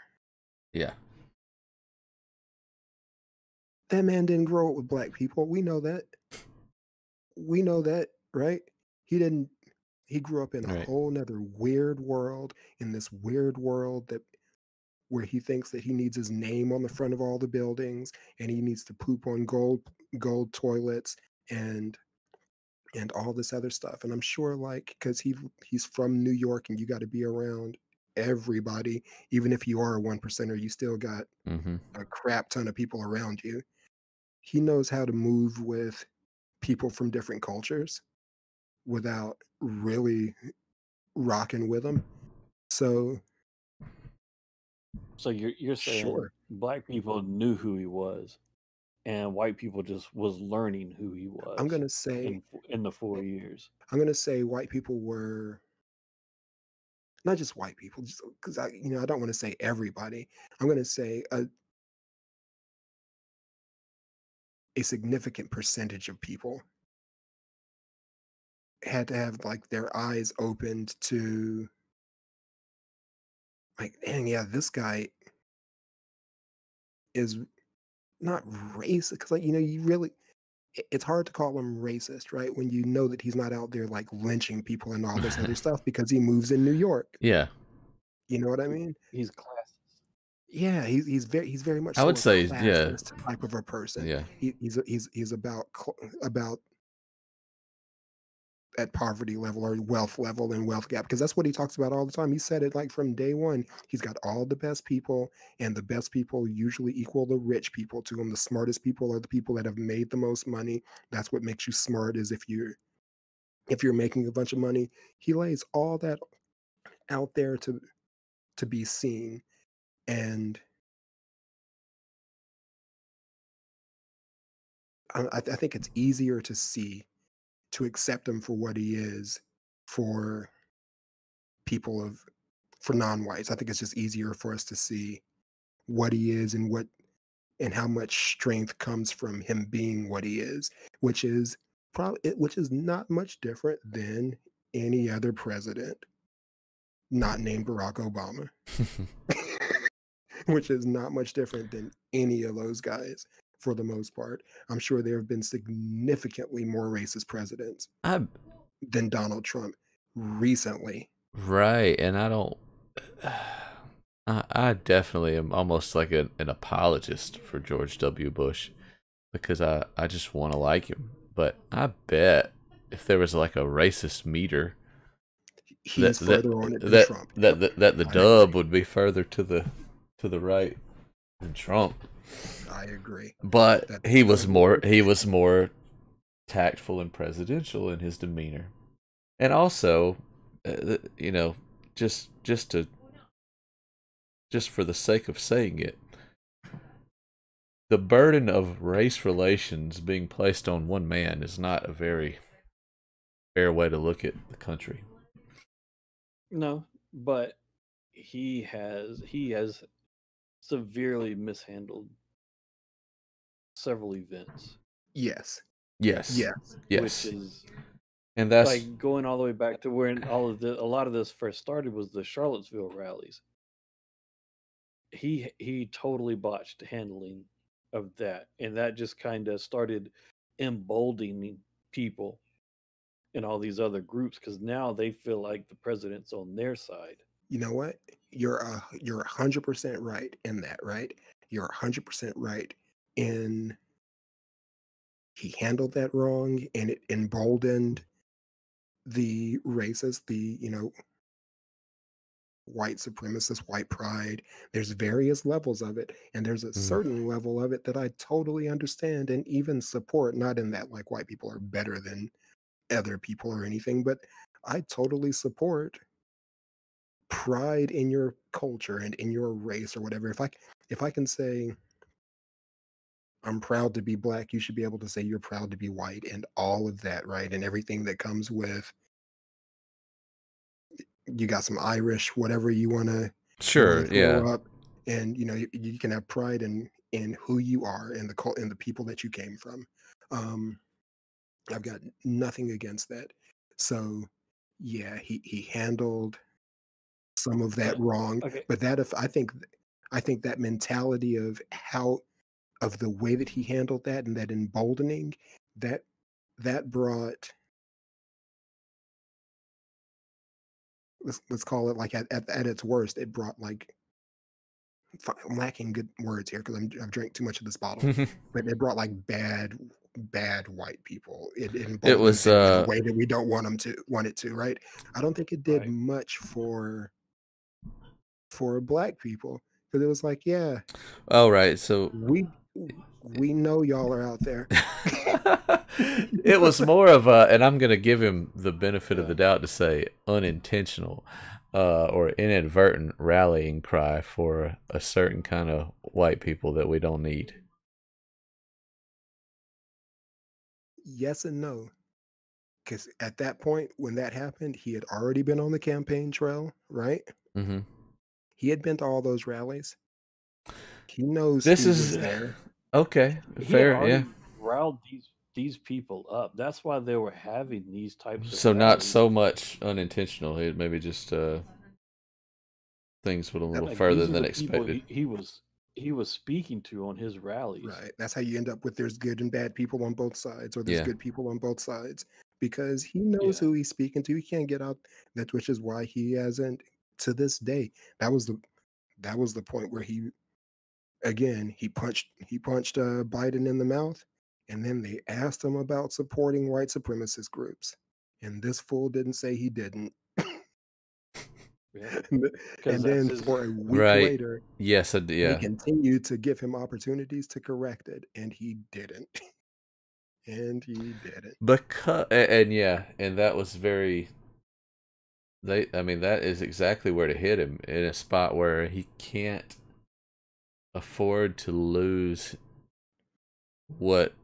Yeah. That man didn't grow up with black people. We know that. We know that, right? He didn't. He grew up in a whole nother weird world, in this weird world where he thinks that he needs his name on the front of all the buildings, and he needs to poop on gold toilets and all this other stuff. And I'm sure, like, because he's from New York, and you got to be around everybody, even if you are a 1%er, you still got a crap ton of people around you. He knows how to move with people from different cultures without really rocking with them. So you're saying black people knew who he was, and white people just was learning who he was. I'm gonna say in the 4 years. I'm gonna say white people were not just white people, just because I don't want to say everybody. I'm gonna say a significant percentage of people had to have like their eyes opened to like, dang, yeah, this guy is not racist, because like you really, it's hard to call him racist, right? When you know that he's not out there like lynching people and all this other stuff because he moves in New York. Yeah. You know what I mean? He's classist. Yeah, he's very much. I would say, yeah, type of a person. Yeah, he's about at poverty level or wealth level and wealth gap, because that's what he talks about all the time. He said it like from day one. He's got all the best people, and the best people usually equal the rich people to him. The smartest people are the people that have made the most money. That's what makes you smart, is if you're making a bunch of money. He lays all that out there to be seen. And I think it's easier to see, to accept him for what he is, for non-whites. I think it's just easier for us to see what he is and and how much strength comes from him being what he is, which is not much different than any other president not named Barack Obama. Which is not much different than any of those guys for the most part. I'm sure there have been significantly more racist presidents than Donald Trump recently. Right, and I don't. I definitely am almost like an apologist for George W. Bush because I just want to like him. But I bet if there was like a racist meter, he's further on it than Trump. That the dub would be further to the right than Trump. I agree. But he was more tactful and presidential in his demeanor, and also, you know, just for the sake of saying it, the burden of race relations being placed on one man is not a very fair way to look at the country. No, but he has severely mishandled several events. Yes. Which is, and that's like going all the way back to where a lot of this first started was the Charlottesville rallies. He totally botched the handling of that, and that just kind of started emboldening people in all these other groups because now they feel like the president's on their side. You know what? You're 100% right in that, right? You're 100% right in he handled that wrong, and it emboldened the racist, white supremacist, white pride. There's various levels of it, and there's a certain level of it that I totally understand and even support, not in that like white people are better than other people or anything, but I totally support pride in your culture and in your race or whatever. If I can say I'm proud to be black, you should be able to say you're proud to be white and all of that, right? And everything that comes with you got some Irish, whatever you want to throw up, and you can have pride in who you are and the people that you came from. I've got nothing against that. So yeah, he handled some of that wrong, but I think that mentality of the way that he handled that and that emboldening that brought, let's call it like at its worst, it brought like, I'm lacking good words here because I've drank too much of this bottle, but it brought like bad white people. It was in a way that we don't want it to, right? I don't think it did much for black people because it was like, yeah. Oh, right. So we know y'all are out there. It was more of a, and I'm going to give him the benefit of the doubt to say unintentional or inadvertent rallying cry for a certain kind of white people that we don't need. Yes and no. Because at that point, when that happened, he had already been on the campaign trail, right? Mm-hmm. He had been to all those rallies. He knows this is there. Okay, fair, yeah. Riled these people up. That's why they were having these types of so rallies. Not so much unintentional. It maybe just things went a little further than expected. He was speaking to on his rallies. Right. That's how you end up with there's good and bad people on both sides, or there's good people on both sides, because he knows who he's speaking to. He can't get out that, which is why he hasn't to this day. That was the point where he punched Biden in the mouth, and then they asked him about supporting white supremacist groups, and this fool didn't say he didn't. And then for a week later, they continued to give him opportunities to correct it, and he didn't. And that was very. That is exactly where to hit him, in a spot where he can't afford to lose what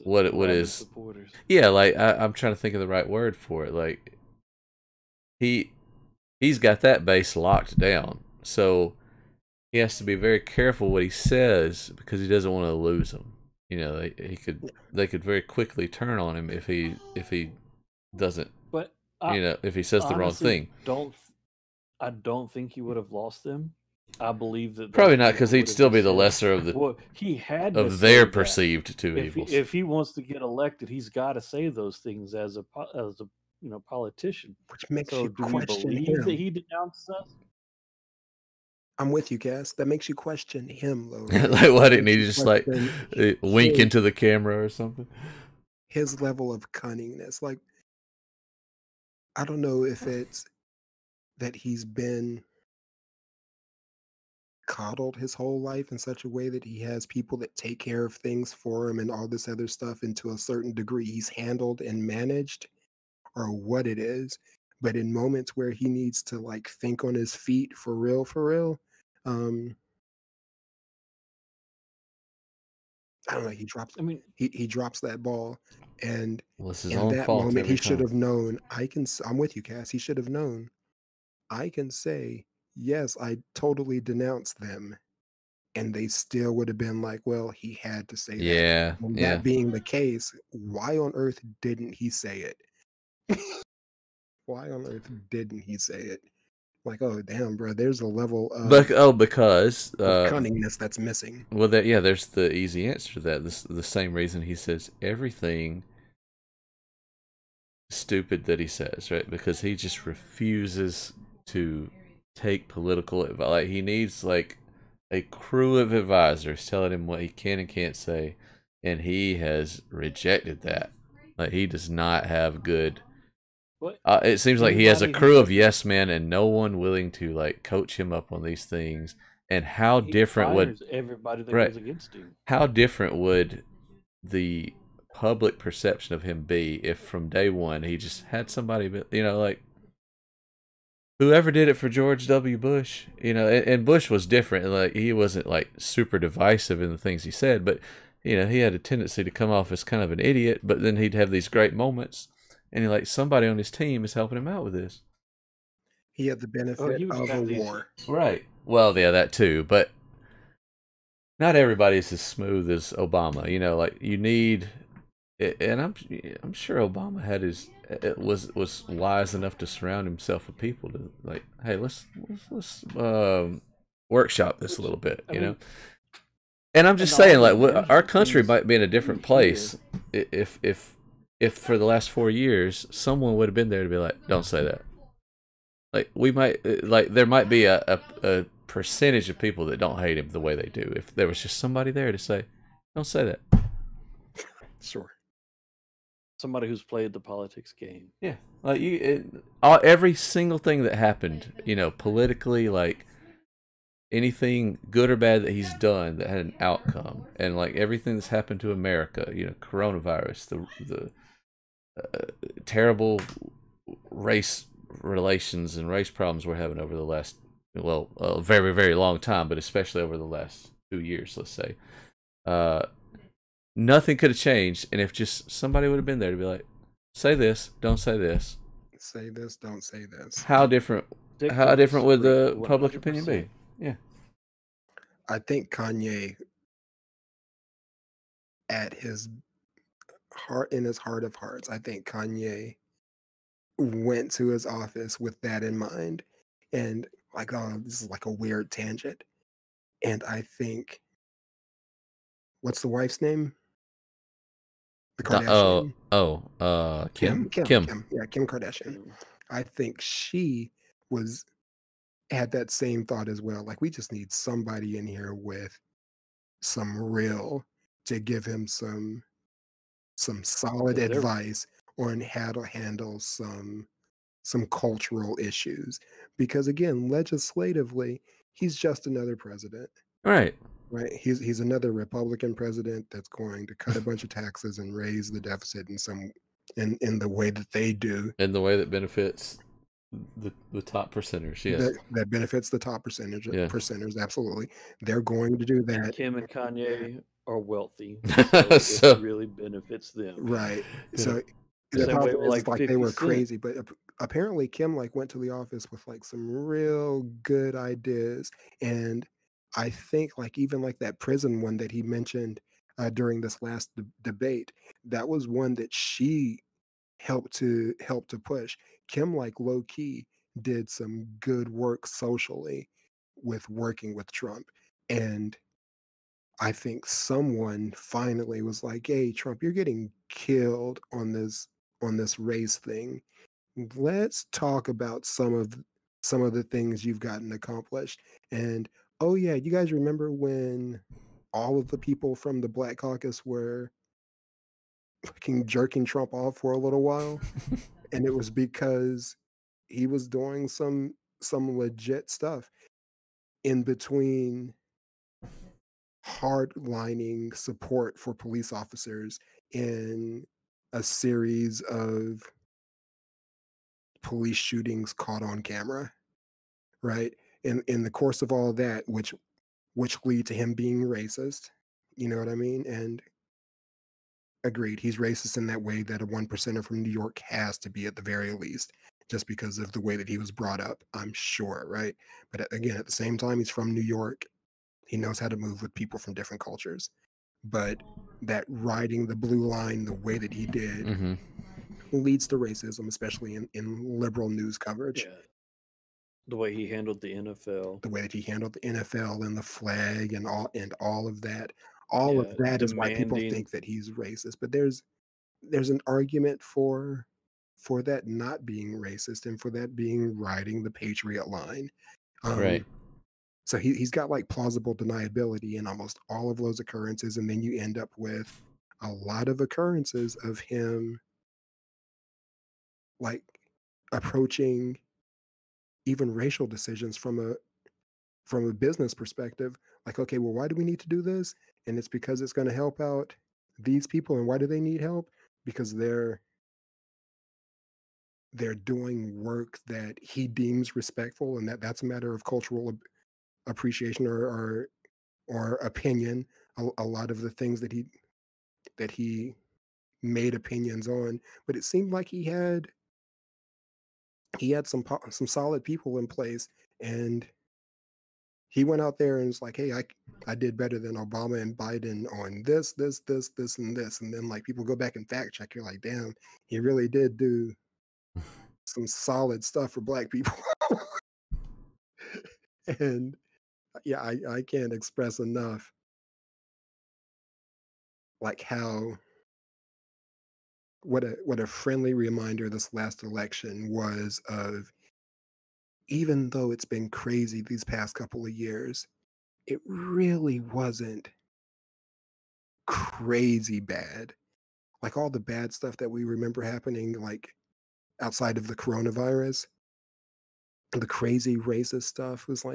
what is supporters. Yeah, like I'm trying to think of the right word for it. Like he's got that base locked down, so he has to be very careful what he says because he doesn't want to lose them. You know, they could very quickly turn on him if he doesn't. But if he says the wrong thing. I don't think he would have lost them. I believe that probably not, because he'd still be the lesser of the. Well, he had of their perceived two evils. If he wants to get elected, he's got to say those things as a politician. Which makes so you do question we believe him. that he denounced us? I'm with you, Cass. That makes you question him, though. Like, why didn't he just like wink into the camera or something? His level of cunningness, like, I don't know if it's that he's been coddled his whole life in such a way that he has people that take care of things for him and all this other stuff, and to a certain degree he's handled and managed, or what it is. But in moments where he needs to like think on his feet for real, I don't know, he drops he drops that ball, and in that moment he should have known. I'm with you, Cass. He should have known. I can say, yes, I totally denounced them, and they still would have been like, well, he had to say that. And that being the case, why on earth didn't he say it? Why on earth didn't he say it? Like, oh damn, bro, there's a level of because cunningness that's missing. Well, there's the easy answer to that. The same reason he says everything stupid that he says, right? Because he just refuses to take political advice. Like, he needs like a crew of advisors telling him what he can and can't say, and he has rejected that. Like, he does not have good. It seems like he has a crew of yes men and no one willing to like coach him up on these things. And how different would everybody that goes against him? How different would the public perception of him be if from day one he just had somebody, like whoever did it for George W. Bush, and Bush was different. Like, he wasn't like super divisive in the things he said, but he had a tendency to come off as kind of an idiot. But then he'd have these great moments. And somebody on his team is helping him out with this. He had the benefit of a war. Right. Well, yeah, that too. But not everybody's as smooth as Obama. Like, you need, and I'm sure Obama had was wise enough to surround himself with people to like, hey, let's workshop this a little bit, And I'm just saying, like, our country might be in a different place if for the last 4 years someone would have been there to be like, don't say that. Like, we might, like, there might be a percentage of people that don't hate him the way they do if there was just somebody there to say, don't say that. Sure. Somebody who's played the politics game. Yeah, like every single thing that happened, politically, like anything good or bad that he's done that had an outcome, and like everything that's happened to America, coronavirus, the terrible race relations and race problems we're having over the last, a very, very long time, but especially over the last 2 years, let's say. Nothing could have changed, and if just somebody would have been there to be like, say this, don't say this. Say this, don't say this. How different would the public opinion be? Yeah. I think Kanye, at his heart, in his heart of hearts, I think Kanye went to his office with that in mind, and like, oh, this is like a weird tangent. And I think, what's the wife's name? The Kardashian. Kim. Yeah, Kim Kardashian. I think she had that same thought as well. Like, we just need somebody in here with some real to give him some solid advice on how to handle some cultural issues. Because again, legislatively, he's just another president. Right. He's another Republican president that's going to cut a bunch of taxes and raise the deficit in the way that they do. In the way that benefits the top percenters, yes. That benefits the top percenters, absolutely. They're going to do that. And Kim and Kanye are wealthy, so it really benefits them. Right. So the problem is, like, they were crazy, but apparently Kim like went to the office with like some real good ideas, and I think even that prison one that he mentioned during this last debate, that was one that she helped to push. Kim, low key, did some good work socially with working with Trump, and I think someone finally was like, "Hey, Trump, you're getting killed on this race thing. Let's talk about some of the things you've gotten accomplished." And oh yeah, you guys remember when all of the people from the Black Caucus were fucking jerking Trump off for a little while? And it was because he was doing some legit stuff in between hardlining support for police officers in a series of police shootings caught on camera, right? In the course of all that, which lead to him being racist, you know what I mean? And agreed, he's racist in that way that a one percenter from New York has to be at the very least, just because of the way that he was brought up, I'm sure, right? But again, at the same time, he's from New York. He knows how to move with people from different cultures. But that riding the blue line the way that he did Mm-hmm. leads to racism, especially in liberal news coverage. Yeah. The way he handled the NFL. The way that he handled the NFL and the flag and all of that. All of that is why people think that he's racist. But there's an argument for that not being racist and for that being riding the patriot line. Right. So he's got plausible deniability in almost all of those occurrences, and then you end up with a lot of occurrences of him approaching even racial decisions from a business perspective. Okay, well, why do we need to do this? And it's because it's going to help out these people. And why do they need help? Because they're doing work that he deems respectful, and that's a matter of cultural appreciation or opinion. A lot of the things that he made opinions on, but it seemed like he had some solid people in place, and he went out there and was like, "Hey, I did better than Obama and Biden on this, this, this, this, and this." And then people go back and fact check. You're like, "Damn, he really did do some solid stuff for Black people." And yeah, I can't express enough how what a friendly reminder this last election was of, even though it's been crazy these past couple of years, it really wasn't crazy bad. All the bad stuff that we remember happening, outside of the coronavirus, the crazy racist stuff was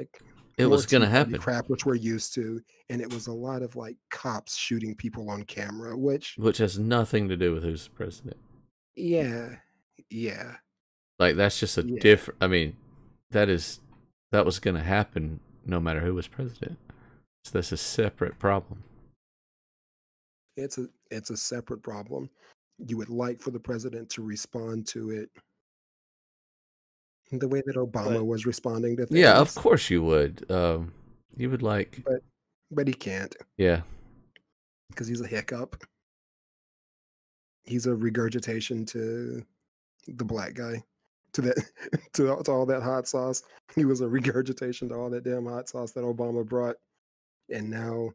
it was going to happen. Crap, which we're used to, and it was a lot of cops shooting people on camera, which has nothing to do with who's the president. Yeah. That's just a different. I mean, that was going to happen no matter who was president. So that's a separate problem. It's a separate problem. You would like for the president to respond to it the way that Obama was responding to things. Yeah, of course you would. You would like, but he can't. Yeah, because he's a hiccup. He's a regurgitation to the black guy, to that to all that hot sauce. He was a regurgitation to all that damn hot sauce that Obama brought, and now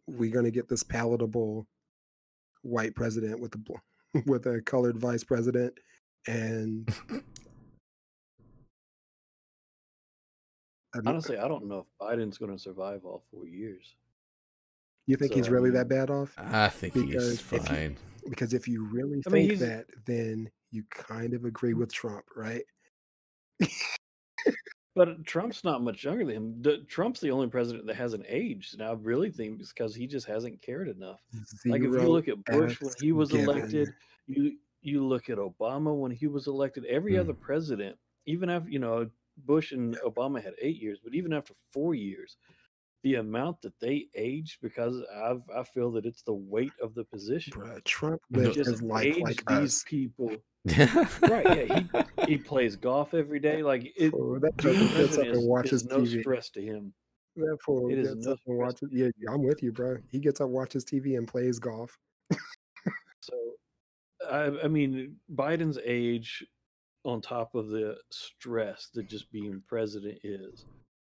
we're gonna get this palatable white president with a colored vice president, and honestly, I don't know if Biden's going to survive all 4 years. You think he's really that bad off? I think he's fine. Because if you really think that, then you kind of agree with Trump, right? But Trump's not much younger than him. Trump's the only president that hasn't aged, and I really think it's because he just hasn't cared enough. If you look at Bush when he was elected, you look at Obama when he was elected, every other president, even after Bush and Obama had 8 years, but even after 4 years, the amount that they aged, because I feel that it's the weight of the position. Bruh, Trump lived his life like these people. Right? Yeah, he plays golf every day. That president is no stress to him. That fool It is gets no up and stress. watches. Yeah, I'm with you, bro. He gets up, watches TV, and plays golf. So I mean, Biden's age, on top of the stress that just being president is,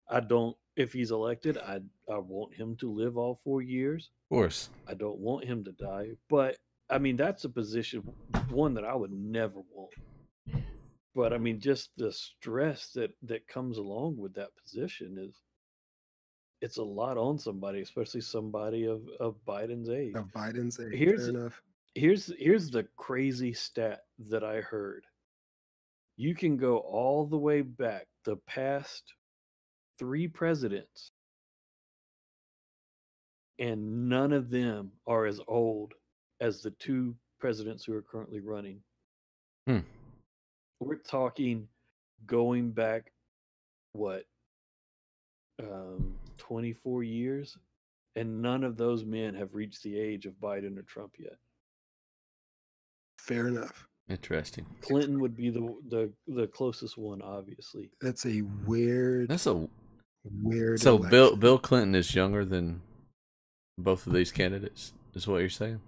I don't. If he's elected, I want him to live all 4 years. Of course. I don't want him to die, but I mean that's a position one that I would never want. But I mean, just the stress that comes along with that position is it's a lot on somebody, especially somebody of Biden's age. Of Biden's age, fair Here's enough. here's the crazy stat that I heard. You can go all the way back the past 3 presidents, and none of them are as old as the 2 presidents who are currently running. Hmm. We're talking going back what 24 years, and none of those men have reached the age of Biden or Trump yet. Fair enough. Interesting. Clinton would be the closest one, obviously. That's a weird. That's a weird. So election. Bill Clinton is younger than both of these candidates, is what you're saying?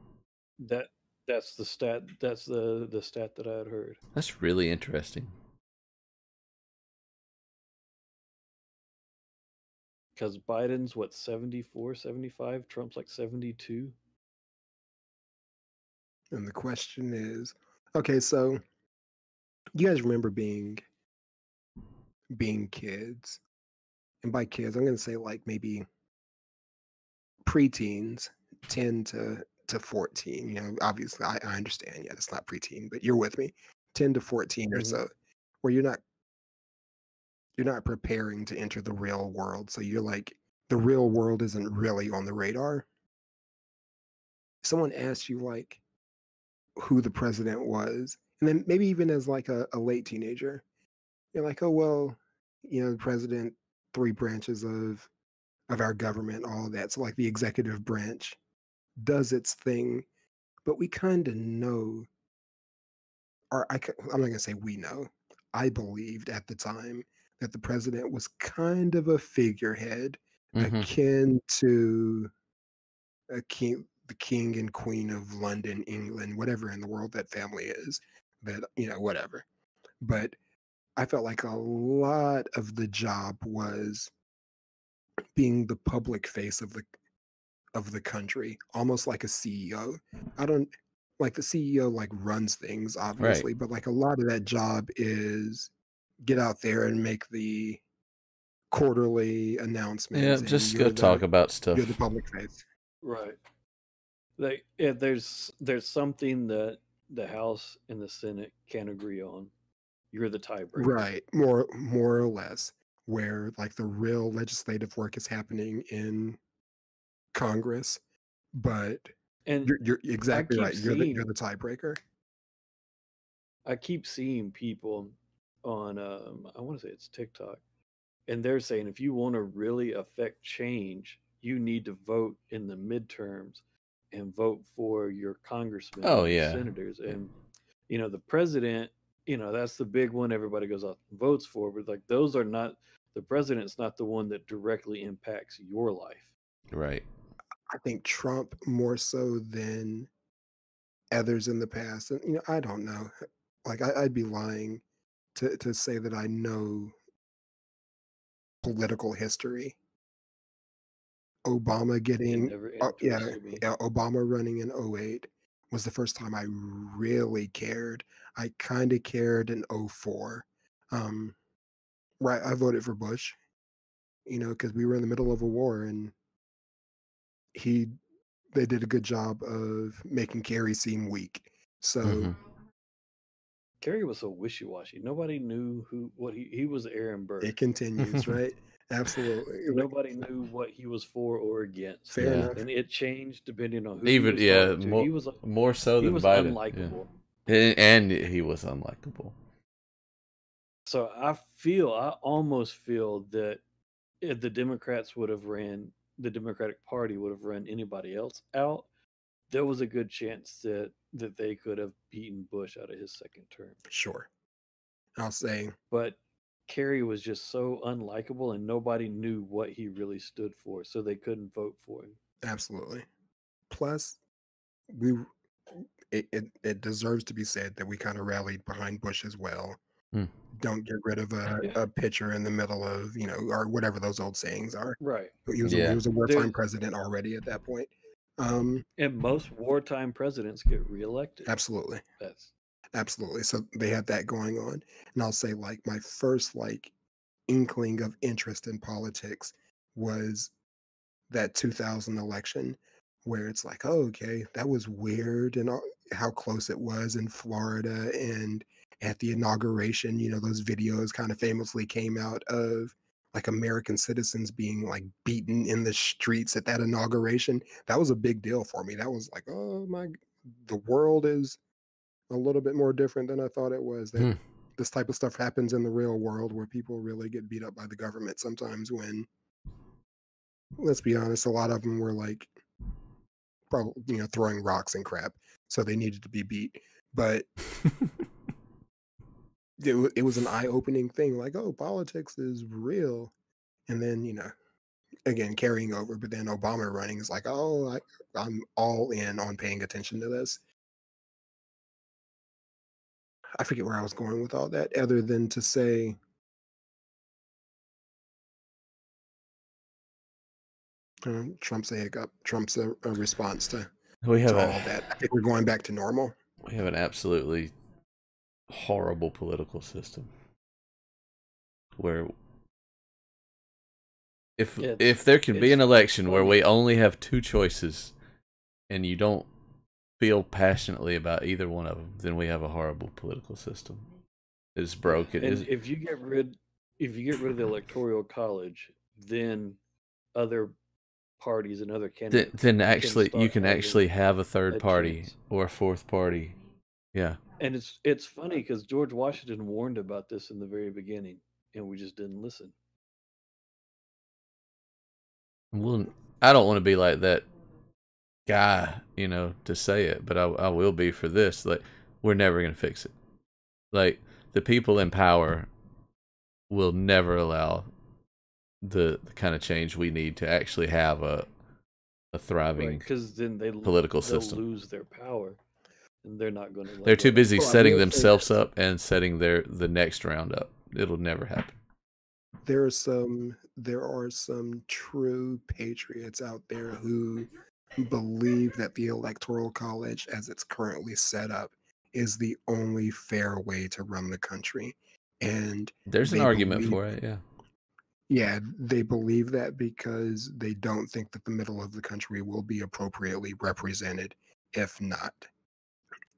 That's the stat. That's the stat that I had heard. That's really interesting. Because Biden's what, 74, 75? Trump's like 72. And the question is, okay, so you guys remember being kids, and by kids, I'm going to say like maybe preteens, 10 to 14. You know, obviously, I understand. Yeah, it's not preteen, but you're with me. 10 to 14 or so, where you're not preparing to enter the real world. So you're like, the real world isn't really on the radar. Someone asks you like who the president was, and then maybe even as like a late teenager, you're like, oh well, you know, the president, 3 branches of our government, all of that. So like the executive branch does its thing, but we kind of know, or I'm not gonna say we know. I believed at the time that the president was kind of a figurehead, akin to the king and queen of London, England, whatever in the world that family is. That, you know, whatever. But I felt like a lot of the job was being the public face of the country, almost like a CEO. I don't like the CEO like runs things obviously, but like a lot of that job is get out there and make the quarterly announcements. Yeah, just go talk about stuff. You're the public face. Right. Like, if there's something that the House and the Senate can't agree on, you're the tiebreaker. Right. More or less. Where like the real legislative work is happening in Congress, but and you're exactly right. You're the tiebreaker. I keep seeing people on I want to say it's TikTok, and they're saying if you want to really affect change, you need to vote in the midterms and vote for your congressmen and your senators. And you know, the president, you know, that's the big one everybody goes out and votes for, but like those are not, the president's not the one that directly impacts your life. Right. I think Trump more so than others in the past. And you know, I don't know. Like I'd be lying to say that I know political history. Obama getting Obama running in 2008 was the first time I really cared. I kind of cared in 2004. Right, I voted for Bush, you know, because we were in the middle of a war, and they did a good job of making Kerry seem weak. So Kerry was so wishy-washy. Nobody knew what he was. Aaron Burr. It continues, right? Absolutely. Nobody knew what he was for or against. Fair enough. And it changed depending on who even he was talking to. He was more so than Biden. Unlikable. Yeah. And he was unlikable. So I almost feel that if the Democrats would have ran, the Democratic Party would have run anybody else out, there was a good chance that they could have beaten Bush out of his second term. Sure. I'll say. But Kerry was just so unlikable, and nobody knew what he really stood for, so they couldn't vote for him. Absolutely. Plus, it deserves to be said that we kind of rallied behind Bush as well. Don't get rid of a pitcher in the middle of, or whatever those old sayings are. Right. He was a wartime president already at that point. And most wartime presidents get reelected. Absolutely. Absolutely. So they had that going on. And I'll say, like, my first, like, inkling of interest in politics was that 2000 election, where it's like, oh, okay, that was weird, and how close it was in Florida. And at the inauguration, those videos kind of famously came out of like American citizens being like beaten in the streets at that inauguration. That was a big deal for me. That was like, oh my, the world is a little bit more different than I thought it was. That this type of stuff happens in the real world, where people really get beat up by the government sometimes, when, let's be honest, a lot of them were like, probably, throwing rocks and crap, so they needed to be beat. But it was an eye-opening thing, like, oh, politics is real. And then, again, carrying over, but then Obama running is like, oh, I'm all in on paying attention to this. I forget where I was going with all that, other than to say, Trump's a hiccup. Trump's a response to all that. I think we're going back to normal. We have an absolutely horrible political system where if there can be an election where we only have two choices and you don't feel passionately about either one of them, then we have a horrible political system. It's broken. And if you get rid of the Electoral College, then other parties and other candidates then actually you can actually have a third party or a fourth party. Yeah. And it's funny because George Washington warned about this in the very beginning, and we just didn't listen. Well, I don't want to be like that guy, to say it, but I will be for this. Like, we're never going to fix it. Like, the people in power will never allow the kind of change we need to actually have a thriving then political system. They'll lose their power, and they're not going to. They're too busy setting themselves up and setting the next round up. It'll never happen. There are some true patriots out there who believe that the Electoral College, as it's currently set up, is the only fair way to run the country. And there's an argument for it, yeah. Yeah, they believe that because they don't think that the middle of the country will be appropriately represented if not.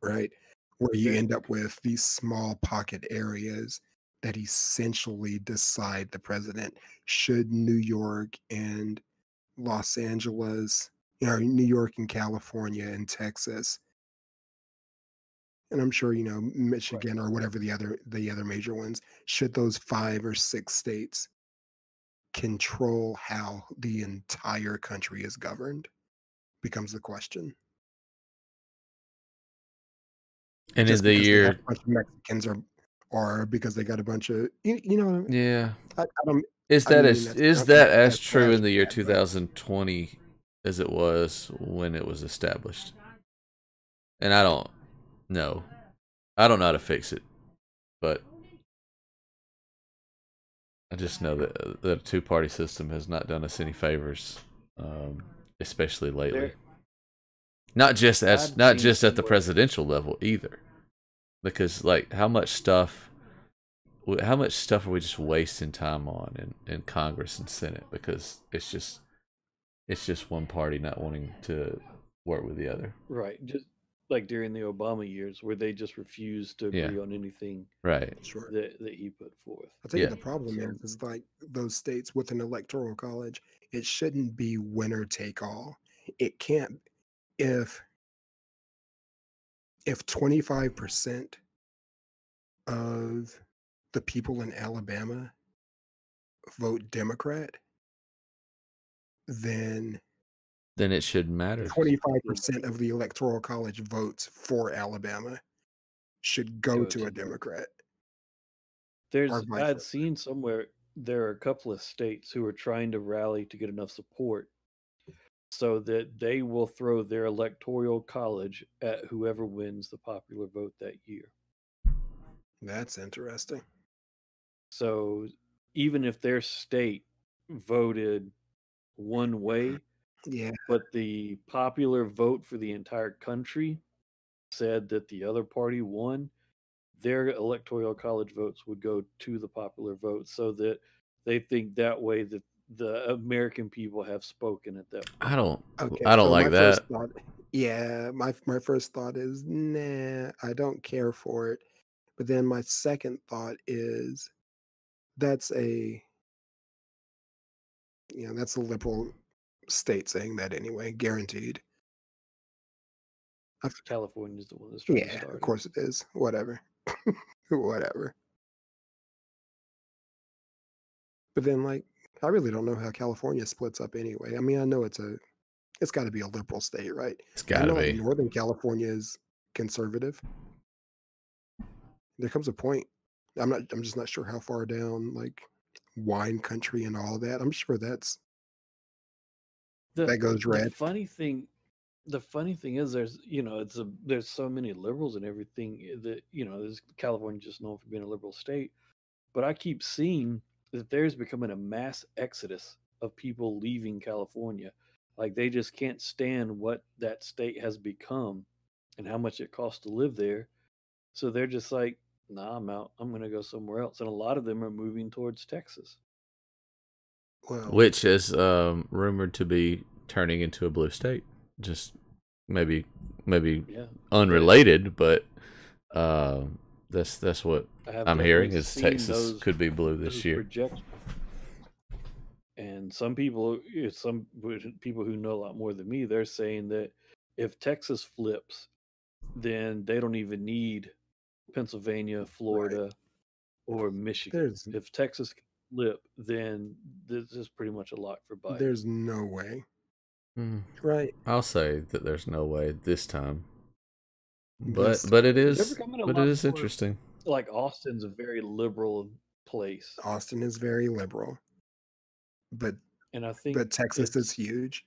Right? Where you end up with these small pocket areas that essentially decide the president. Should New York and Los Angeles, New York and California and Texas, and I'm sure, Michigan or whatever the other major ones, should those 5 or 6 states control how the entire country is governed, becomes the question. And just in the year, a bunch of Mexicans or because they got a bunch of, you know what I mean? Yeah. I don't. Is that as true in the year 2020 as it was when it was established? And I don't know. I don't know how to fix it, but I just know that the two-party system has not done us any favors, especially lately. Not just at the presidential level either, because like how much stuff are we just wasting time on in Congress and Senate because it's just one party not wanting to work with the other. Right, just like during the Obama years where they just refused to agree on anything. Right, sure. That he put forth. I'll tell you the problem is like those states with an electoral college, it shouldn't be winner take all. It can't. If 25% of the people in Alabama vote Democrat, then it shouldn't matter. 25% of the Electoral College votes for Alabama should go to a Democrat. I had seen somewhere there are a couple of states who are trying to rally to get enough support so that they will throw their electoral college at whoever wins the popular vote that year. That's interesting. So even if their state voted one way, yeah, but the popular vote for the entire country said that the other party won, their electoral college votes would go to the popular vote, so that they think that way that the American people have spoken at that point. I don't like that. My first thought is, nah, I don't care for it. But then my second thought is, that's a liberal state saying that anyway, guaranteed. California's the one that's trying to start. Of course it is. Whatever. Whatever. But then, like, I really don't know how California splits up anyway. I mean, I know it's got to be a liberal state, right? It's got to be. Like, Northern California is conservative. There comes a point. I'm just not sure how far down, like, wine country and all that. I'm sure that goes red. The funny thing is, there's so many liberals and everything that California just known for being a liberal state, but I keep seeing that there's becoming a mass exodus of people leaving California. Like, they just can't stand what that state has become and how much it costs to live there. So they're just like, nah, I'm out. I'm going to go somewhere else. And a lot of them are moving towards Texas. Well, which is rumored to be turning into a blue state. Just maybe unrelated, but that's what I'm hearing is Texas could be blue this year. And some people who know a lot more than me, they're saying that if Texas flips, then they don't even need Pennsylvania, Florida, or Michigan. If Texas can flip, then this is pretty much a lock for Biden. There's no way. Right. I'll say that there's no way this time. But it is interesting. Like, Austin's a very liberal place. Austin is very liberal. But Texas is huge.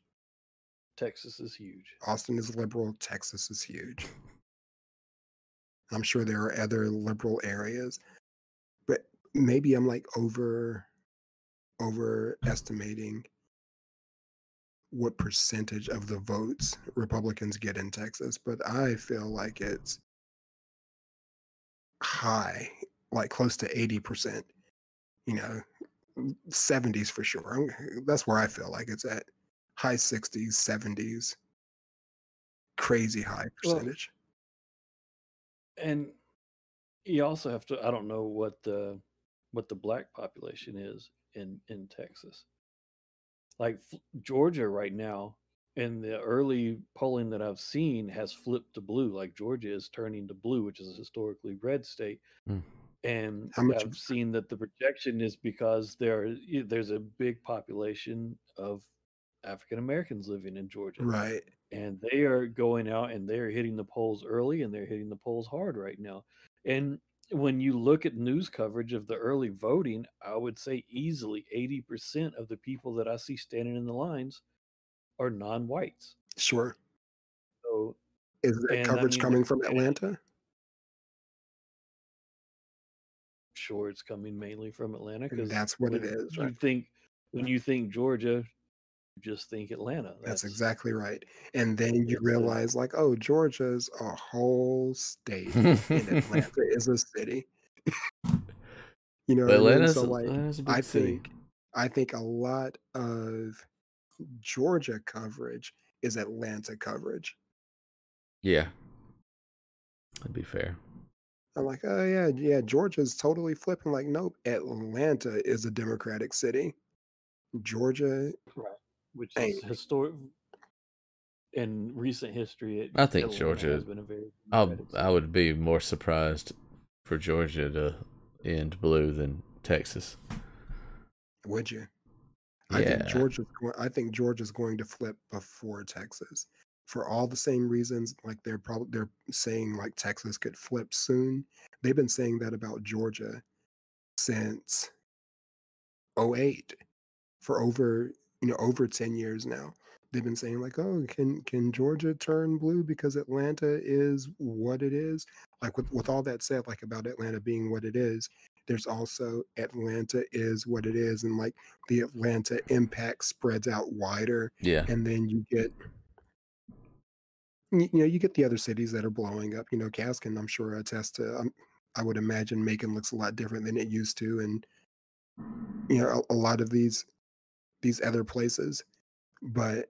Texas is huge. Austin is liberal. Texas is huge. I'm sure there are other liberal areas, but maybe I'm like overestimating what percentage of the votes Republicans get in Texas, but I feel like it's high, like close to 80%, 70s for sure. That's where I feel like it's at. High 60s, 70s, crazy high percentage. Well, and you also have to, I don't know what the black population is in Texas. Like, Georgia right now, in the early polling that I've seen, has flipped to blue. Like, Georgia is turning to blue, which is a historically red state. And I've seen that the projection is because there's a big population of African Americans living in Georgia. Right. And they are going out and they're hitting the polls early, and they're hitting the polls hard right now. And when you look at news coverage of the early voting, I would say easily 80% of the people that I see standing in the lines are non-whites. Sure. So is that coverage coming from Atlanta? Sure, it's coming mainly from Atlanta, because that's what it is. Right? When you think Georgia, you just think Atlanta. That's exactly right. And then you realize, like, oh, Georgia's a whole state, and Atlanta is a city. You know, Atlanta's, so like, I think a lot of Georgia coverage is Atlanta coverage. Yeah, that'd be fair. I'm like, oh yeah, Georgia's totally flipping. Like, nope, Atlanta is a Democratic city. Georgia, right, which is historic in recent history. I think Georgia has been a very. I would be more surprised for Georgia to end blue than Texas. Would you? Yeah. I think Georgia's going to flip before Texas for all the same reasons. Like, they're saying like Texas could flip soon. They've been saying that about Georgia since '08 for over 10 years now. They've been saying like, "Oh, can Georgia turn blue because Atlanta is what it is?" Like with all that said, like about Atlanta being what it is, there's also Atlanta is what it is, and like the Atlanta impact spreads out wider, Yeah. and then you get the other cities that are blowing up. Cass can, I'm sure, attest to. I would imagine Macon looks a lot different than it used to, and a lot of these other places, but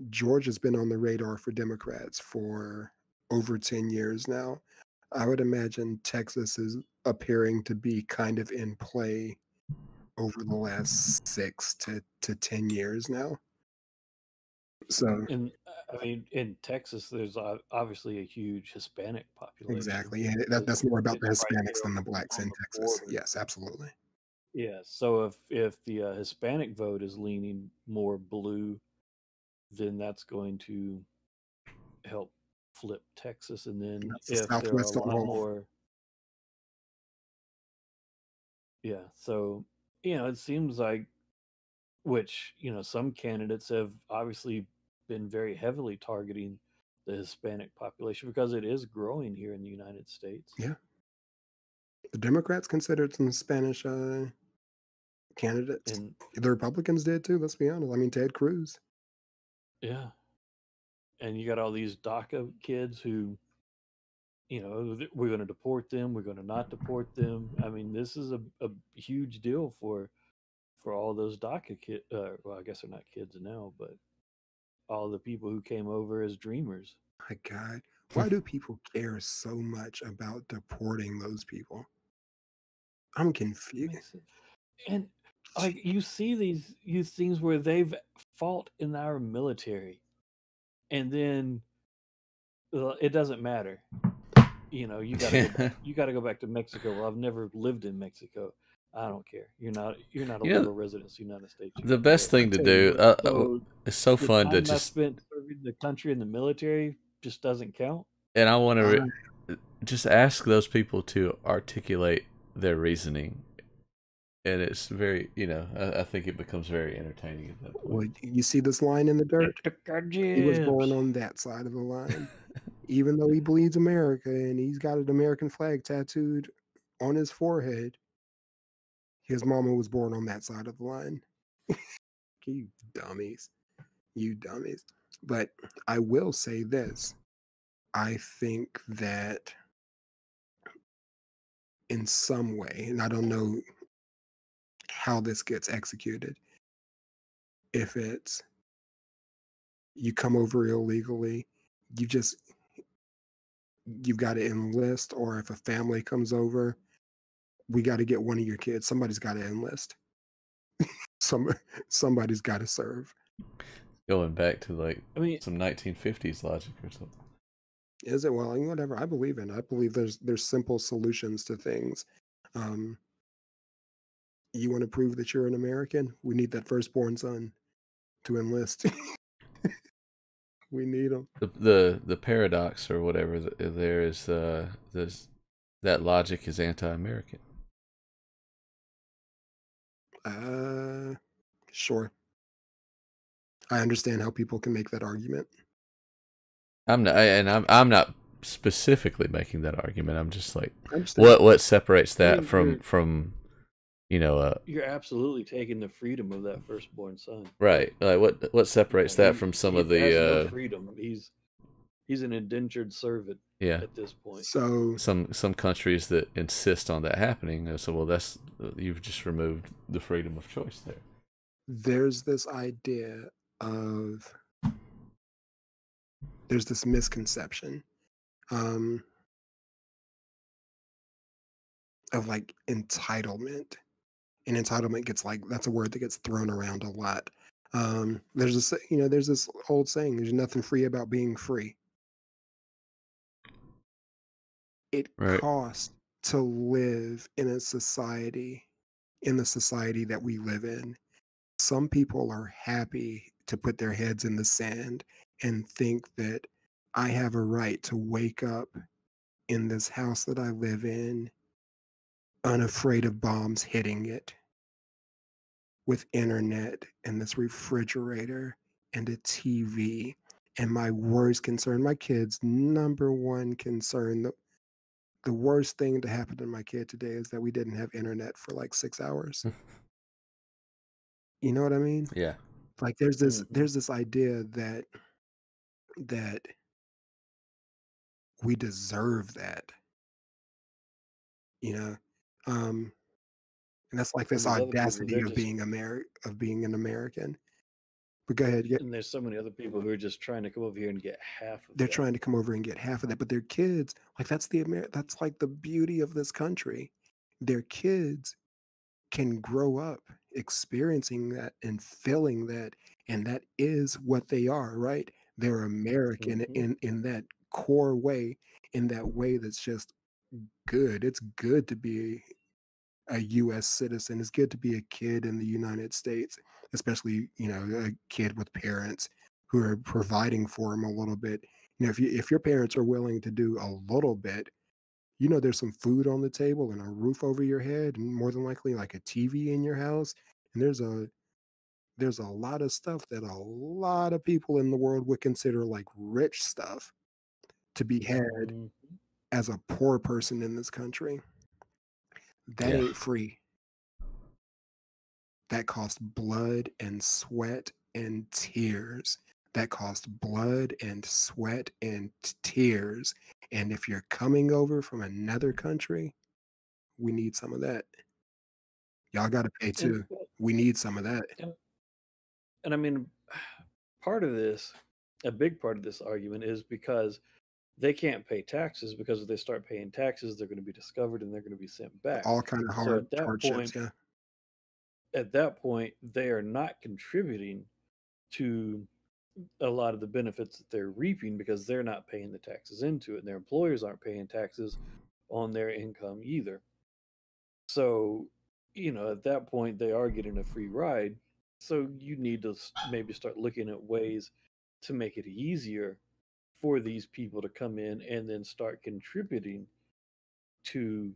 Georgia's been on the radar for Democrats for over 10 years now. I would imagine Texas is appearing to be kind of in play over the last 6 to 10 years now. So And I mean, in Texas, there's obviously a huge Hispanic population. exactly, and that's more about the Hispanics than the blacks in Texas. Border. Yes, absolutely. Yeah. So if the Hispanic vote is leaning more blue, then that's going to help flip Texas. And then if there are a lot more, yeah. So it seems like, which some candidates have obviously been very heavily targeting the Hispanic population because it is growing here in the United States. Yeah. The Democrats considered some Spanish candidates. And the Republicans did too, let's be honest. I mean, Ted Cruz. Yeah. And you got all these DACA kids who, we're going to deport them. We're going to not deport them. I mean, this is a huge deal for all those DACA kids. Well, I guess they're not kids now, but all the people who came over as dreamers. My God, why do people care so much about deporting those people? I'm confused. And like you see these things where they've fought in our military, and then it doesn't matter. You gotta go back to Mexico. Well, I've never lived in Mexico. I don't care. You're not a legal resident of the United States. The best thing to do. It's so fun to just spent serving the country in the military just doesn't count. And I want to just ask those people to articulate their reasoning, and it's very, I think it becomes very entertaining at that point. Well, you see this line in the dirt? He was born on that side of the line. Even though he bleeds America and he's got an American flag tattooed on his forehead, his mama was born on that side of the line. You dummies. You dummies. But I will say this. I think that in some way, and I don't know how this gets executed, if it's you come over illegally, you've got to enlist, or if a family comes over, we got to get one of your kids. Somebody's got to enlist. Somebody's got to serve. Going back to some 1950s logic or something. Is it? Well, whatever. I believe in. I believe there's simple solutions to things. You want to prove that you're an American? We need that firstborn son to enlist. We need him. The paradox or whatever there is that logic is anti-American. Sure. I understand how people can make that argument. I'm not specifically making that argument. I'm just like, what separates that from you're absolutely taking the freedom of that firstborn son. Right. Like what separates that from some of the no freedom. He's an indentured servant at this point. So some countries that insist on that happening, so well, that's you've just removed the freedom of choice there. There's this idea of there's this misconception of like entitlement. And entitlement gets that's a word that gets thrown around a lot. There's this old saying, there's nothing free about being free. It costs to live in the society that we live in. Some people are happy to put their heads in the sand and think that I have a right to wake up in this house that I live in unafraid of bombs hitting it, with internet and this refrigerator and a TV. And my worst concern, my kid's number one concern, the worst thing to happen to my kid today is that we didn't have internet for like 6 hours. You know what I mean? Yeah. Like there's this idea that we deserve that. You know? And that's like this audacity of being an American. But go ahead. And there's so many other people who are just trying to come over here and get half of They're trying to come over and get half of that, but their kids, like that's like the beauty of this country. Their kids can grow up experiencing that and feeling that, and that is what they are, right? They're American in that core way, in that way that's just good. It's good to be a US citizen. It's good to be a kid in the United States, especially, a kid with parents who are providing for them a little bit. If your parents are willing to do a little bit, there's some food on the table and a roof over your head, and more than likely like a TV in your house. And there's a lot of stuff that a lot of people in the world would consider like rich stuff to be had as a poor person in this country. That ain't free. That costs blood and sweat and tears. That costs blood and sweat and tears. And if you're coming over from another country, we need some of that. Y'all got to pay too. We need some of that. And I mean, a big part of this argument is because they can't pay taxes, because if they start paying taxes, they're going to be discovered and they're going to be sent back. All kind of hardships, yeah. At that point, they are not contributing to a lot of the benefits that they're reaping because they're not paying the taxes into it, and their employers aren't paying taxes on their income either. So, at that point, they are getting a free ride. So you need to maybe start looking at ways to make it easier for these people to come in and then start contributing to,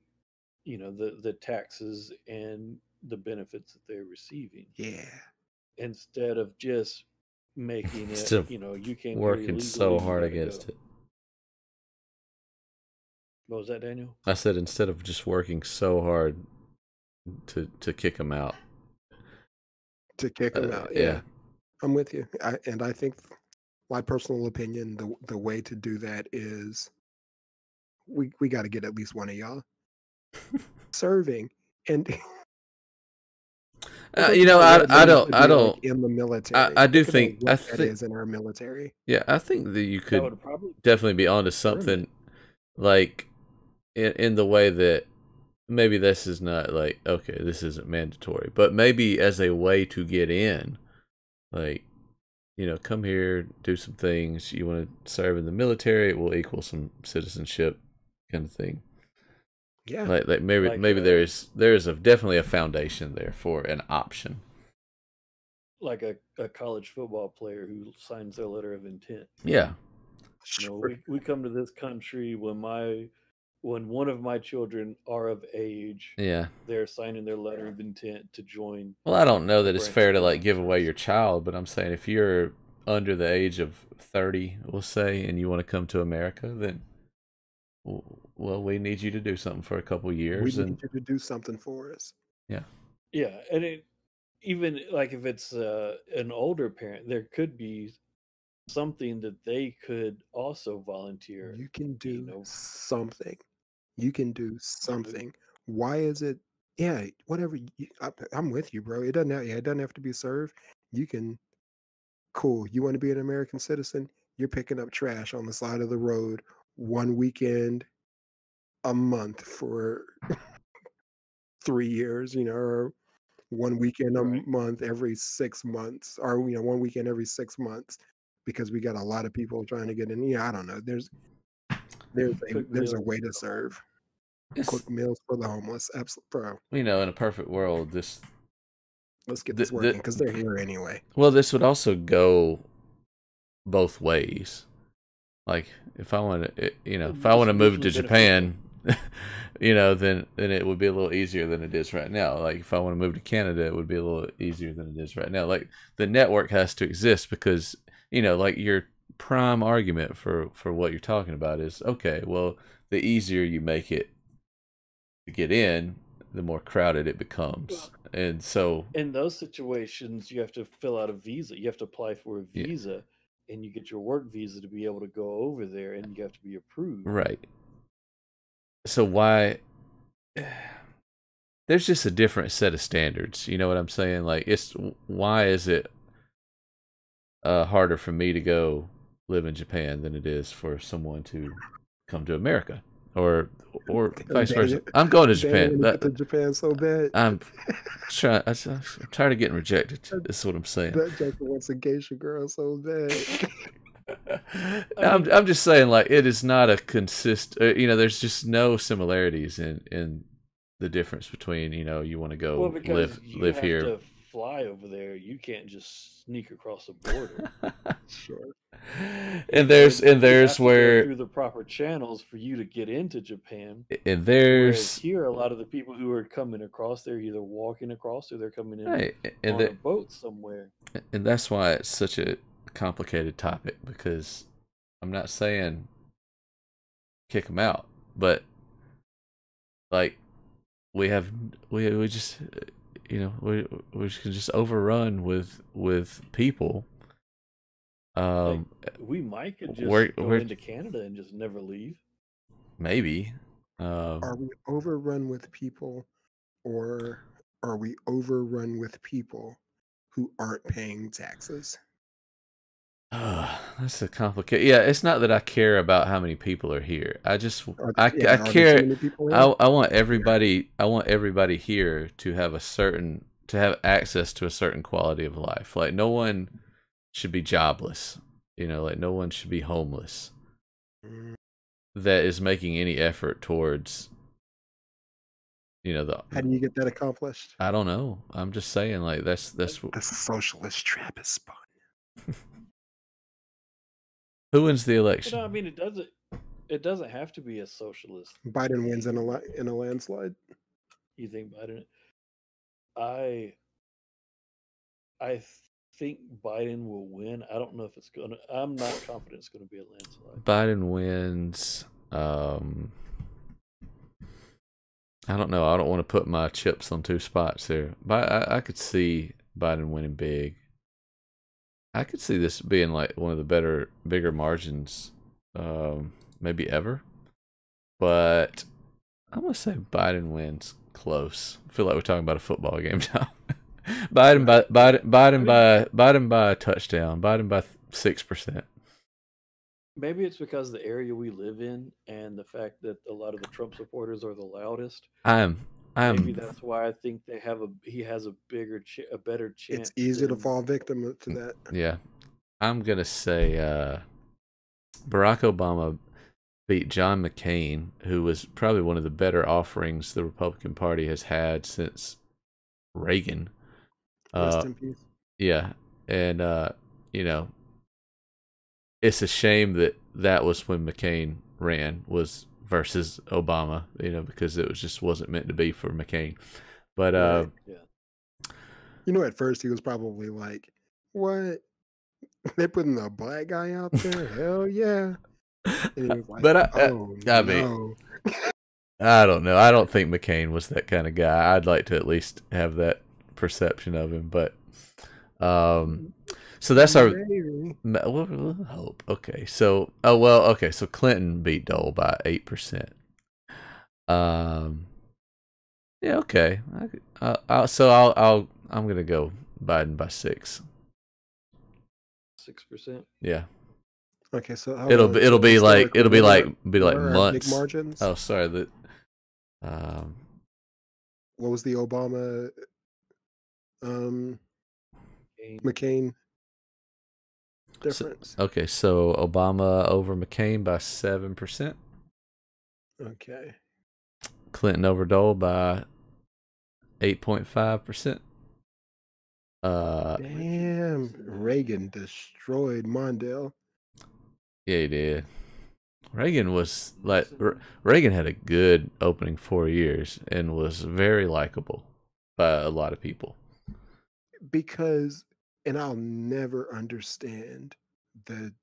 the taxes and the benefits that they're receiving. Yeah. Instead of just making it, you can't working so hard against it. What was that, Daniel? I said instead of just working so hard to kick them out. To kick them out, yeah. I'm with you. I think my personal opinion, the way to do that is we got to get at least one of y'all serving. And I don't like in the military. I do think that is in our military. Yeah, I think that you could definitely be onto something like in the way that maybe this is not like, okay, this isn't mandatory, but maybe as a way to get in, like, come here, do some things. You want to serve in the military, it will equal some citizenship kind of thing. Yeah, like maybe there is definitely a foundation there for an option. Like a college football player who signs their letter of intent. Yeah, we come to this country when one of my children are of age. Yeah, they're signing their letter of intent to join. Well, I don't know that it's fair to like give away your child, but I'm saying if you're under the age of 30, we'll say, and you want to come to America, then well, we need you to do something for a couple years. We need you to do something for us. Yeah. Yeah, and even like if it's an older parent, there could be something that they could also volunteer. You can do something. You can do something. Why is it? Yeah, whatever. I'm with you, bro. It doesn't have to be served. You can. Cool. You want to be an American citizen? You're picking up trash on the side of the road one weekend a month for 3 years, or one weekend a month every 6 months, or 1 weekend every 6 months, because we got a lot of people trying to get in. Yeah, I don't know. There's a way to serve. Cook meals for the homeless. Absolutely, bro. In a perfect world, let's get this working because they're here anyway. Well, this would also go both ways. Like if I want to, if I want to move to Japan, then it would be a little easier than it is right now. Like if I want to move to Canada, it would be a little easier than it is right now. Like the network has to exist because, like your prime argument for what you're talking about is, okay, well, the easier you make it to get in, the more crowded it becomes. And so in those situations, you have to fill out a visa. You have to apply for a visa, and you get your work visa to be able to go over there, and you have to be approved. Right. So why? There's just a different set of standards. You know what I'm saying? Like, why is it harder for me to go live in Japan than it is for someone to come to America, or vice versa? I'm going to Japan. Get to Japan so bad. I'm trying. I'm tired of getting rejected. That's what I'm saying. That Jacob wants a geisha girl so bad. I'm just saying, like, it is not a consistent. There's just no similarities in the difference between you want to go live here. To fly over there, you can't just sneak across the border. Sure. And there's where go through the proper channels for you to get into Japan. And there's here a lot of the people who are coming across, they're either walking across or they're coming in on a boat somewhere. And that's why it's such a complicated topic, because I'm not saying kick them out, but like we just we can just overrun with people. We might could just go into Canada and just never leave. Maybe. Are we overrun with people, or are we overrun with people who aren't paying taxes? That's a complicated. Yeah, it's not that I care about how many people are here. I care. I want everybody. I want everybody here to have access to a certain quality of life. Like no one should be jobless. Like no one should be homeless. That is making any effort towards. How do you get that accomplished? I don't know. I'm just saying, like that's the socialist trap is spun. Who wins the election? No, I mean it doesn't have to be a socialist. Biden wins in a landslide. You think Biden? I think Biden will win. I don't know if it's gonna. I'm not confident it's gonna be a landslide. Biden wins. I don't know. I don't want to put my chips on two spots there, but I could see Biden winning big. I could see this being like one of the bigger margins, maybe ever. But I'm gonna say Biden wins close. I feel like we're talking about a football game now. Biden by a touchdown. Biden by 6%. Maybe it's because the area we live in and the fact that a lot of the Trump supporters are the loudest. Maybe that's why I think he has a better chance. It's easy to fall victim to that. Yeah. I'm going to say Barack Obama beat John McCain, who was probably one of the better offerings the Republican Party has had since Reagan. Rest in peace. Yeah. And, it's a shame that was when McCain ran, was versus Obama, because it just wasn't meant to be for McCain. But at first he was probably like, "What? They're putting a black guy out there? Hell yeah!" And he was like, but I mean, I don't know. I don't think McCain was that kind of guy. I'd like to at least have that perception of him, but so that's our we'll hope. Okay, so so Clinton beat Dole by 8%. Yeah, okay. I'm gonna go Biden by 6%. 6%. Yeah. Okay, so it'll be like months. Big margins. Oh, sorry. What was the Obama McCain difference? So Obama over McCain by 7%. Okay. Clinton over Dole by 8.5%. Damn, Reagan destroyed Mondale. Yeah, he did. Reagan was like Reagan had a good opening 4 years and was very likable by a lot of people. Because, and I'll never understand the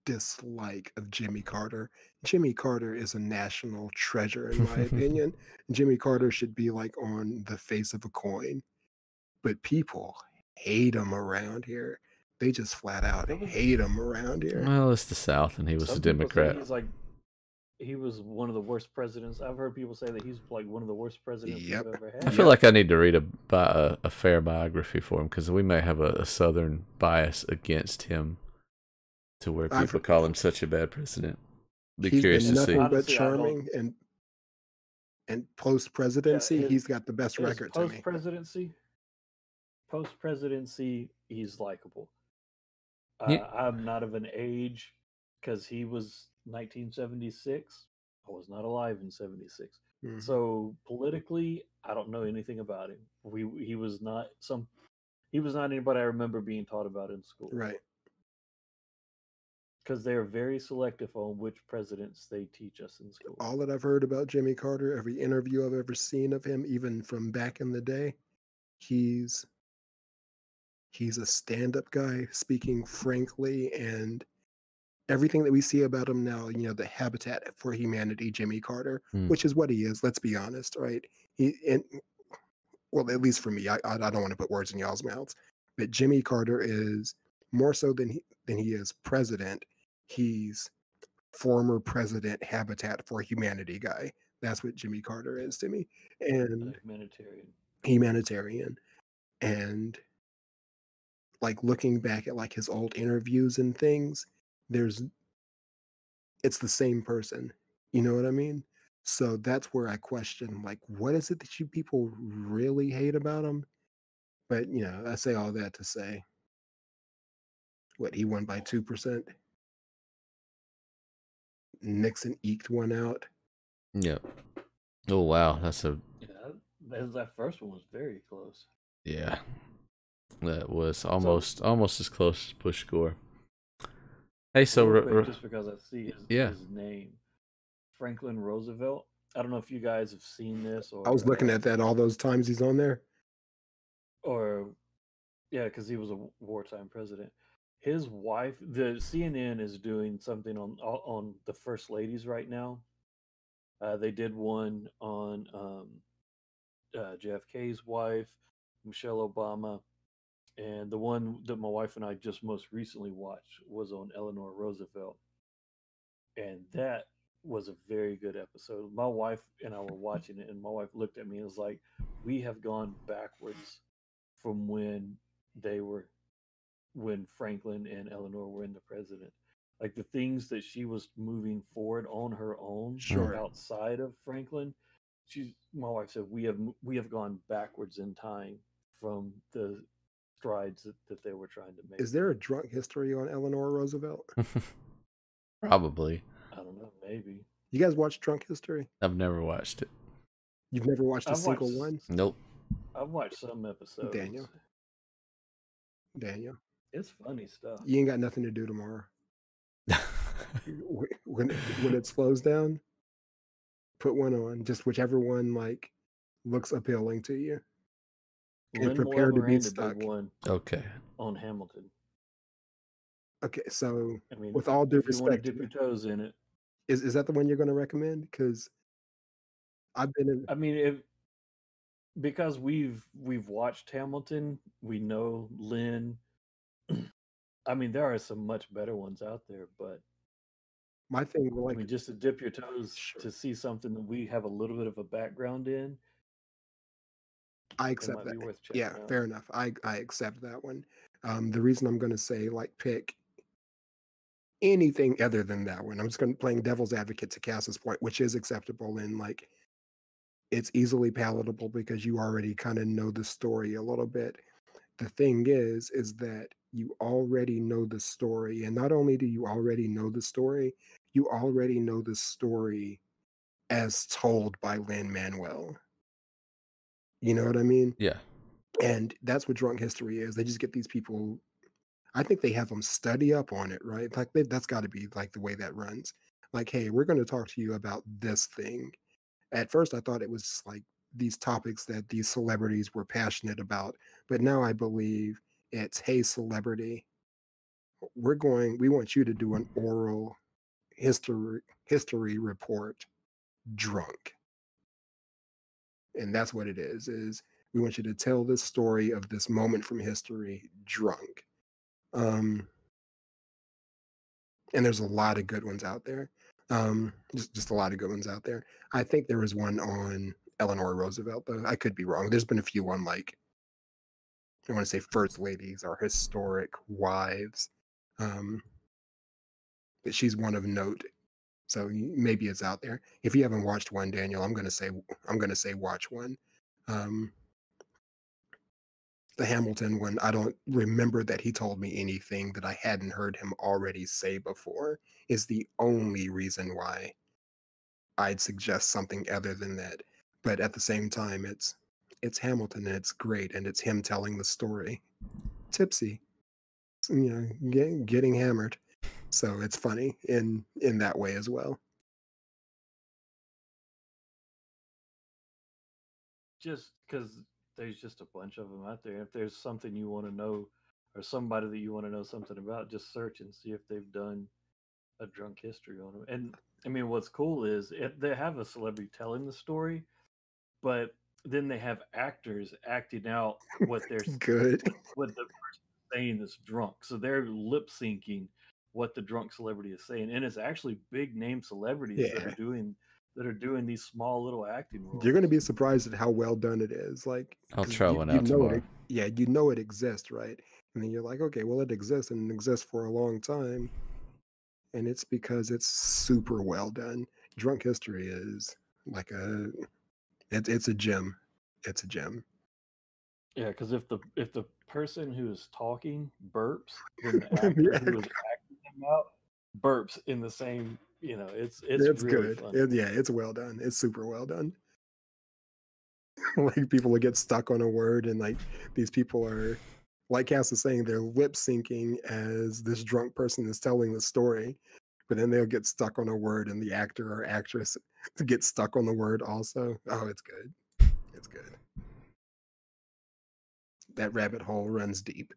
dislike of Jimmy Carter. Jimmy Carter is a national treasure, in my opinion. Jimmy Carter should be like on the face of a coin, but people hate him around here. They just flat out hate him around here. Well, it's the South, and he was a Democrat. He's like, he was one of the worst presidents. I've heard people say that he's like one of the worst presidents we've ever had. I feel like I need to read a fair biography for him because we may have a Southern bias against him to where people call him such a bad president. Be curious to see. Nothing but charming and post presidency, he's got the best record to me. Post presidency, he's likable. I'm not of an age because he was 1976. I was not alive in 76. Mm-hmm. So politically, I don't know anything about him. He was not anybody I remember being taught about in school. Right. Because they're very selective on which presidents they teach us in school. All that I've heard about Jimmy Carter, every interview I've ever seen of him, even from back in the day, he's a stand-up guy speaking frankly, and everything that we see about him now, the Habitat for Humanity, Jimmy Carter, which is what he is. Let's be honest, right? Well, at least for me, I don't want to put words in y'all's mouths, but Jimmy Carter is more so than he is president. He's former president, Habitat for Humanity guy. That's what Jimmy Carter is to me. And humanitarian. And like looking back at like his old interviews and things, it's the same person. You know what I mean? So that's where I question, like, what is it that you people really hate about him? But, I say all that to say, what, he won by 2%? Nixon eked one out. Yep. Oh, wow. That first one was very close. Yeah. That was almost as close as Bush Gore. Hey, so just because I see his name, Franklin Roosevelt. I don't know if you guys have seen this. Or I was looking at that all those times he's on there. Because he was a wartime president. His wife, the CNN is doing something on the first ladies right now. They did one on JFK's wife, Michelle Obama. And the one that my wife and I just most recently watched was on Eleanor Roosevelt. And that was a very good episode. My wife and I were watching it, and my wife looked at me and was like, we have gone backwards from when Franklin and Eleanor were in the president. Like the things that she was moving forward on her own, outside of Franklin, my wife said, we have gone backwards in time from the strides that they were trying to make. Is there a drunk history on Eleanor Roosevelt? Probably. I don't know, maybe. You guys watch Drunk History? I've never watched it. You've never watched a single one? Nope. I've watched some episodes. Daniel. It's funny stuff. You ain't got nothing to do tomorrow. when it slows down, put one on. Just whichever one like looks appealing to you. And prepare to be stuck. Okay. On Hamilton. Okay, so with all due respect, you want to dip your toes in it. Is that the one you're going to recommend? Because I've been in. Because we've watched Hamilton, we know Lynn. There are some much better ones out there, but my thing, just to dip your toes to see something that we have a little bit of a background in. I accept that. Yeah, fair enough. I accept that one. The reason I'm going to say pick anything other than that one, I'm just going to playing devil's advocate to Cass's point, which is acceptable and it's easily palatable because you already kind of know the story a little bit. The thing is that you already know the story, and not only do you already know the story, you already know the story as told by Lin-Manuel. You know what I mean? Yeah. And that's what Drunk History is. They just get these people. I think they have them study up on it, right? That's got to be the way that runs. like, hey, we're going to talk to you about this thing. At first, I thought it was like these topics that these celebrities were passionate about, but now I believe it's, hey, celebrity, we want you to do an oral history report drunk. And that's what it is we want you to tell this story of this moment from history drunk. And there's a lot of good ones out there. Just a lot of good ones out there. I think there was one on Eleanor Roosevelt, though. I could be wrong. There's been a few on, like, I want to say first ladies or historic wives. But she's one of note. So maybe it's out there. If you haven't watched one, Daniel, I'm gonna say watch one. The Hamilton one, I don't remember that he told me anything that I hadn't heard him already say before, is the only reason why I'd suggest something other than that. But at the same time, it's Hamilton and it's great, and it's him telling the story, tipsy, getting hammered. So it's funny in that way as well. Just because there's just a bunch of them out there. If there's something you want to know, or somebody that you want to know something about, just search and see if they've done a drunk history on them. And I mean, what's cool is they have a celebrity telling the story, but then they have actors acting out what they're good, what the person saying is drunk. So they're lip syncing what the drunk celebrity is saying, and it's actually big name celebrities that are doing these small little acting roles. You're going to be surprised at how well done it is. Like, I'll try one out tomorrow. You know it exists, right? And then you're like, okay, well, it exists and it exists for a long time, and it's because it's super well done. Drunk history is like it's a gem. It's a gem. Yeah, because if the person who is talking burps, then the actor who is acting them out burps in the same. It's really good. funny. It's well done. It's super well done. Like, people will get stuck on a word, and like these people are, like Cass is saying, they're lip syncing as this drunk person is telling the story, but then they'll get stuck on a word, and the actor or actress gets stuck on the word also. Oh, it's good. It's good. That rabbit hole runs deep.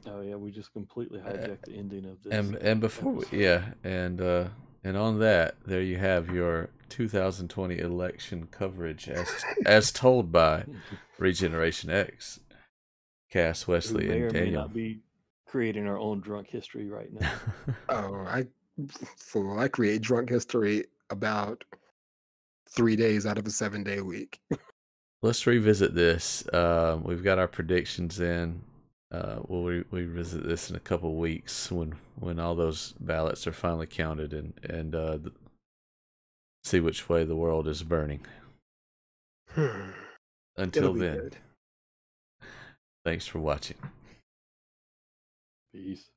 Oh yeah, we just completely hijacked the ending of this. And before and on that, there you have your 2020 election coverage as told by Regeneration X, Cass, Wesley, and Daniel. May not be creating our own drunk history right now. I create drunk history about 3 days out of a 7-day week. Let's revisit this. We've got our predictions in. We'll revisit this in a couple of weeks when all those ballots are finally counted and see which way the world is burning. Until then, thanks for watching. Peace.